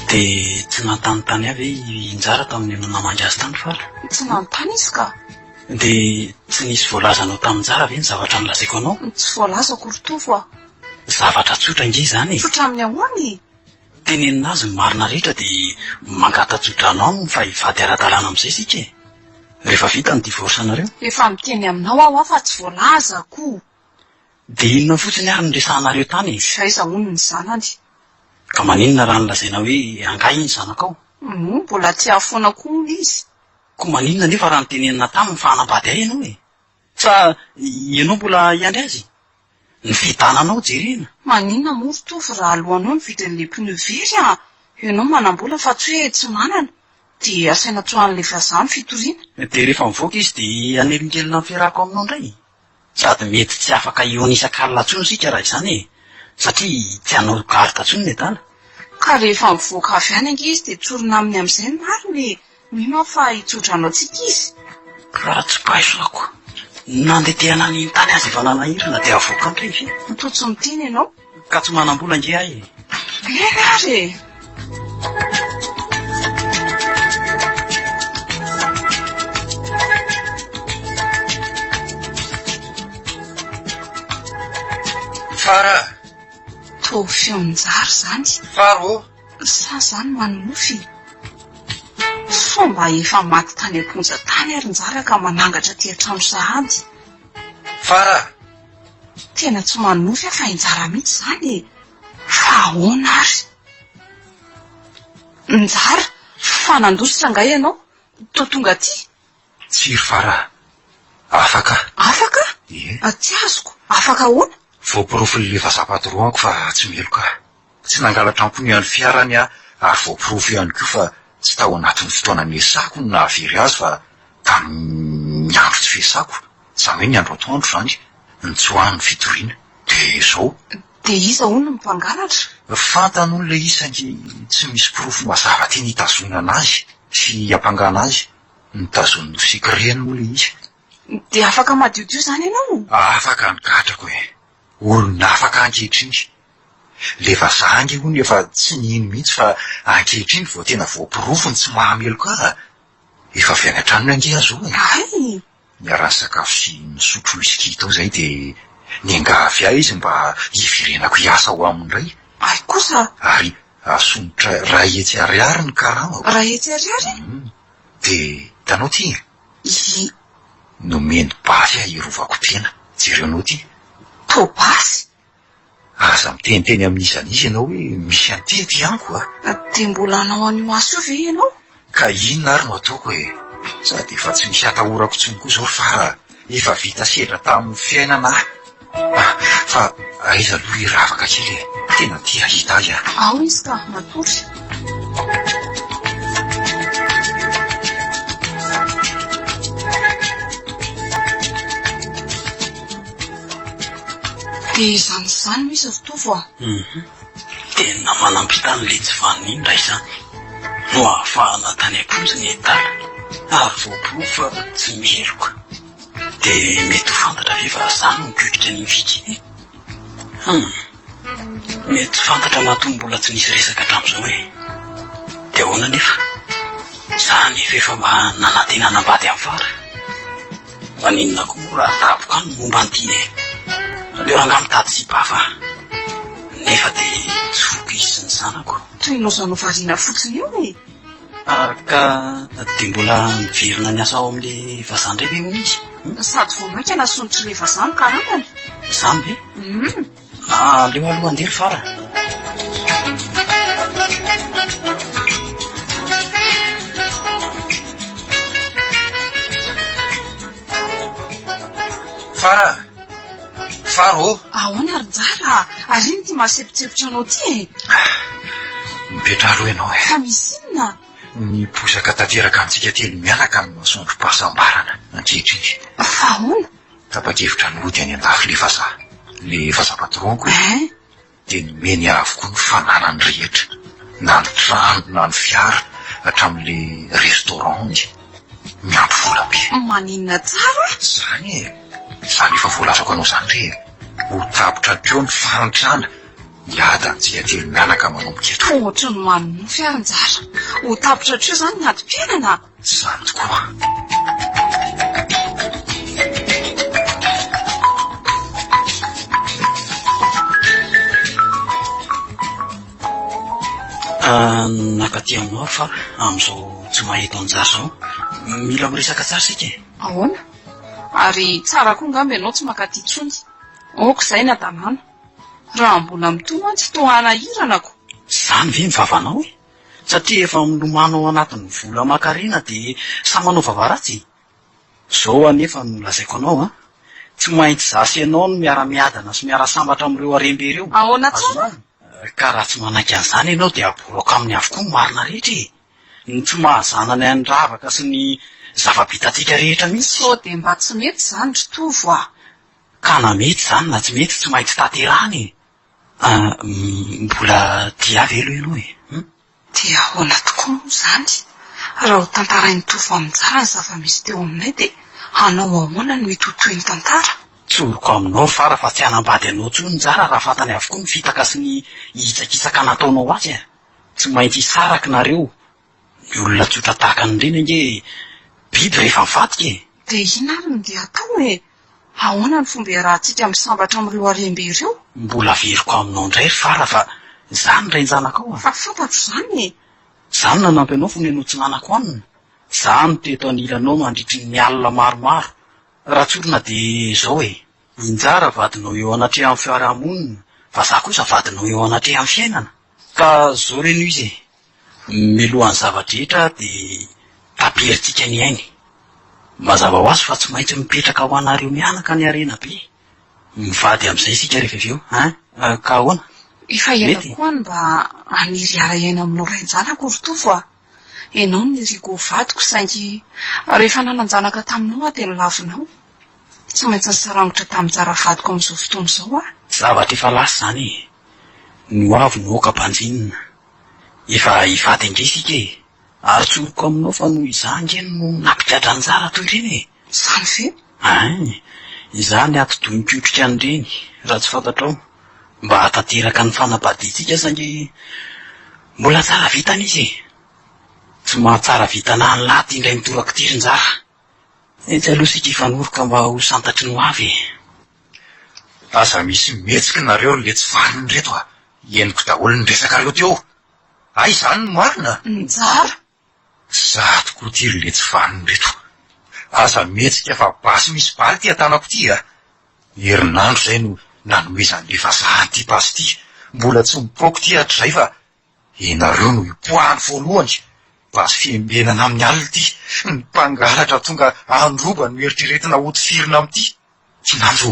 dia tsy nantanytany avy Njara tamin'ny anao namangy azy tany fara tsy nanontany izy ka dia tsy nisy voalazanao tamin'ny Njara ve ny zavatra nilazaiko anao tsy voalazako ry tovo zavatra tsotra nge izany tsotra amin'ny ahoany tenenina azy ny marina rehetra dia mangatatsotra anao fa hivady ara-dalàna amin'izay sika rehefa vita ny divorce anareo efa miteny aminao aho fa tsy voalazako dia inona fotsiny ary nyresahanareo tany izay zahony ny zanany ka maninona raha nilazaina hoe angay iny zanakao mbola tsy ahafoana koa izy ko maninona nefa raha nytenenina taminy fa hanambady ay ianao fa ianao mbola iandry azy ny fitananao jerena maninona mory tovo raha alohanao ny vidin'le pneu very ianao manambola fa tsy hoe tsy manana dia asaina tsohan'le vazany fitoriana dia rehefa mivoaka izy dia anelinkelina fiarako aminao indray sady mety tsy afaka ionisak'alina tsony sika raha izany satria tsy hanao garita tsony ny tana ka rehefa mivoaka avy any ange izy dia tsorina aminy amin'izay mariny mino fa hitsodranao tsika izy raha tsy paisako nandetehana ny tany azy efa nanahirina dia avoaka ndray fe mitotsy miteny ianao ka tsy manam-bola nge ahy eny ary fara to feonjary zany faro sa zany manonofy fomba efa maty tany amponja tany ary Njara ka manangatra ty hatrano sahady fara tena tsy manonofy fa Njara mihitsy zany fa ahoana ary Njara fa nandositra ngay ianao to tonga ty tsiry fara afaka tsy azoko afaka ahoana voapirofo zapatoroako fa tsy meloka tsy nangalatra ampony ihany fiarany ary voapirofo ihany koa fa tsy tao anatin'ny fotoana miesako no nahavery azy fa tamin'ny andro tsy fiesako za hoe ny andro atoandro zany nitsoahany fitoriana dia zao dia iza hono ny mpangalatra fantano n'le isangy tsy misy pirofo mazava teny hitazona anazy sy hampangana azy nitazon'ny sikireny moa le izy dia afaka madiodio zany ianao afaka nikatrako olona afaka ankehitriny le vazangy hono efa tsy nihino mihitsy fa ankehitriny vao tena voapirofony tsy mahameloka efa avy any an-tranony ange azo ay miarany sakafo sy misotro whisky tao zay dia niangavy ahy izy mba hiverenako hiasa ho amindray ay kosa ary asonitra ray etsy ariary ny karamako raha etsy ariary dia tanao ty nomeny bafy ahy hirovako tena jerenao ty to basy aza miteniteny amin'izan'izy ianao hoe misy anty ty aniko dia mbola anao anio aso ve ianao ka inona ary no ataoko sady efa tsy misy atahorako tsony koa zao fa efa vita sedra tamin'ny fiainana fa aiza aloha iravaka kely tena tia hita azy ao izy ka matory dia izany misy tovy a. Tena manampitany le tsy vanindra izany no ahafahana tany am-ponjy ny entala ary voapoa fa tsy meloka dia mety ho fantatra ve fa zany mikotrika ny fikiny mety fantatra mahatonga mbola tsy nisy resaka hatramin'izao hoe dia ahoana nefa zany efa mba nanantena nambady amin'ny fara maninona koa raha tapoka ny momba an'itiny aleo ranga mitady sy bafa nefa dia tsy voky izy sy ny zanako toy ianao izany ho variana fotsiny io e. ka dia mbola miverina ny asa ao amin'le vazaha indray ve moa izy sady vao maika nasonotry le vazaha karangany izany ve aleo aloha andery fara Faro ahoana ary njara ary iny ty mahasepotsepotra anao ty e. mipetra aloha ianao e. Fa misy inona ny posaka tanteraka amintsika telo miaraka amin'ny masondro-pahasambarana ankehitriny fa ahoana tapa-kevitra ny ody any an-dafy le vaza-patronko dia nomeny avokoa ny fananany rehetra na ny trano na ny fiara hatramin'le restaurant miampy vola be maninona tsara zany e zany efa voalazako anao zany re ho tapotra teo ny farantrana miada antsika telo mianaka manomboka eto ohatra ny manony fiaranjara ho tapotra treo zany ny adi-piainana zany tokoa nakaty aminao fa amin'izao tsy mahito anjara zao mila miresaka tsara sika ahoana ary tsara koa ngamby ianao tsy makaty tsony oko izay na tanàna raha mbola mitona tsy tohana hiranako zany ve mivavanao e satria efa milomano ao anatin'ny vola makarena dia sa manao vavaratsy zao anefa no lazaiko anao tsy maintsy zasy ianao no miara-miadana sy miara-sambatra amin'ireo arembe ireo ahoana tsara ka raha tsy manaiky an'izany ianao dia aboroka amin'ny avokoa ny marina rehetra e ny tsy mahazanany andravaka sy ny zava-bitantsika rehetra mihitsy so dia mba tsy mety zany ry tovo a ka na mety zany na tsy mety tsy maintsy tanterahany mbola dia velo ianao e dia ahoana tokoa moa zany raha ho tantarainy tovo aminjara ny zava-misy teo aminay dia anao ahoana no hitotoy ny tantara tsoroko aminao fara fa tsy hanambady anao tsony njara raha fantany avokoa ny fitaka sy ny hitsakitsaka nataonao azy tsy maintsy hisaraky nareo ny olona tsotra tahaka an'ireny ange biby rehefa mivadika e dia ina ary no dia atao e ahoana ny fomba iarahantsika misambatra amin'ireo arembe ireo mbola veriko aminao indray fara fa zany rainjanakao fa fantatro zany e zany nanampy anao fony ianao tsy nanako anina zany teto anilanao mandritry ny alina maromaro raha tsorona dia zao e injara vadinao eo anatrea amin'ny fiarahamonina fa za kosa vadinao eo anatrea amin'ny fiainana ka zao reno izy milohan'ny zavadrehetra dia taperitsika ny ainy mazava ho azy fa tsy maintsy mipetraka ho anareo mianaka ny arena be mivady amin'izay sika rehefa avy eo ka ahoana efa ela koa ny mba aniry ara-iaina aminao rainjanako ry tovo a ianao niriko vadiko saingy rehefa nananjanaka taminao dia nilavinao tsy maintsy nysarangotra tamin'ny jara vadiko amin'izao fotoana izao zavatra efa lasa zany no avy no oka-banjinina efa hivady indray sika e ary tsoroko aminao fa no izangeny no nampikatra anjara toy ireny e zany ve izany atodoin-kotrika an'ireny raha tsy fantatrao mba hatanteraka ny fanabadiantsika saingy mbola tsara vitana izy e tsy mahatsara vitana ny laty indray mitoraka tirin-jara tsy aloha sika hifanoroka mba ho santatry no avy aza misy metsiky nareo le tsy vaniny reto eniko daholo ny resaka reo teo ay zany no marina njara za tokoa ty le tsy vaniny reto aza metsika fa basy misy baly ty atanako ty herinandro zay no nanomezan'le vazaha ty basy ty mbola tsy mipoko ty hatr'izay fa enareo no ipoahany voalohany basy fiembenana amin'ny alina ty ny mpangalatra tonga androba no eritreretina otifirina am'ty kinanjo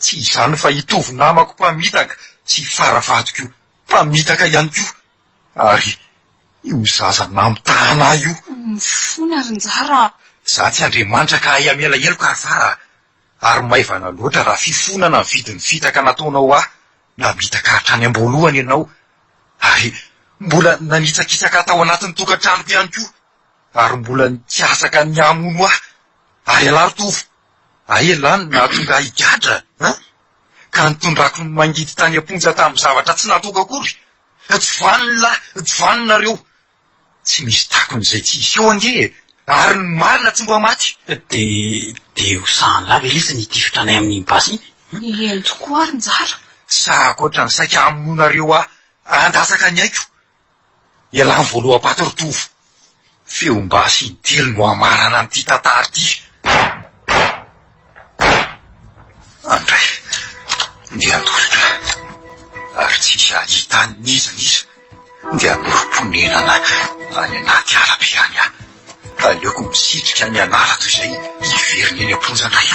tsy izany fa hitovy namako mpamitaka sy faravadiko mpamitaka ihany ko ary io zaza namitahana io mifona ry njara za tsy Andriamanitra ka ay amela eloko ary fara ary maivana loatra raha fifonana ny vidin'ny fitaka nataonao ahy na mitaka hatrany am-boalohany ianao ary mbola nanitsakitsaka tao anatin'ny tokantranoko ihany koa ary mbola nitsiasaka ny amono ahy ary alarotovo aelany nahatonga higadra ka nitondrako ny mangidy tany amponja tamin'ny zavatra tsy natoka akory tsy vanonareo tsy misy takon'izay tsy isy eo ange ary ny marina tsy mba maty de ho sahany lava elesany itifitranay amin'ny basy eny tokoa ary njara sa akoatra ny saika amononareo andasaka ny aiko ialany voaloha-paty rotovo feom-basy intelo no amarana n'ity tantara ty andray ndia andolotra ary tsisy ahita nizaniza ndia norom-ponenana any anaty arabe any aho aleoko misitrika ny anara toy izay hiveriny eny am-ponjanay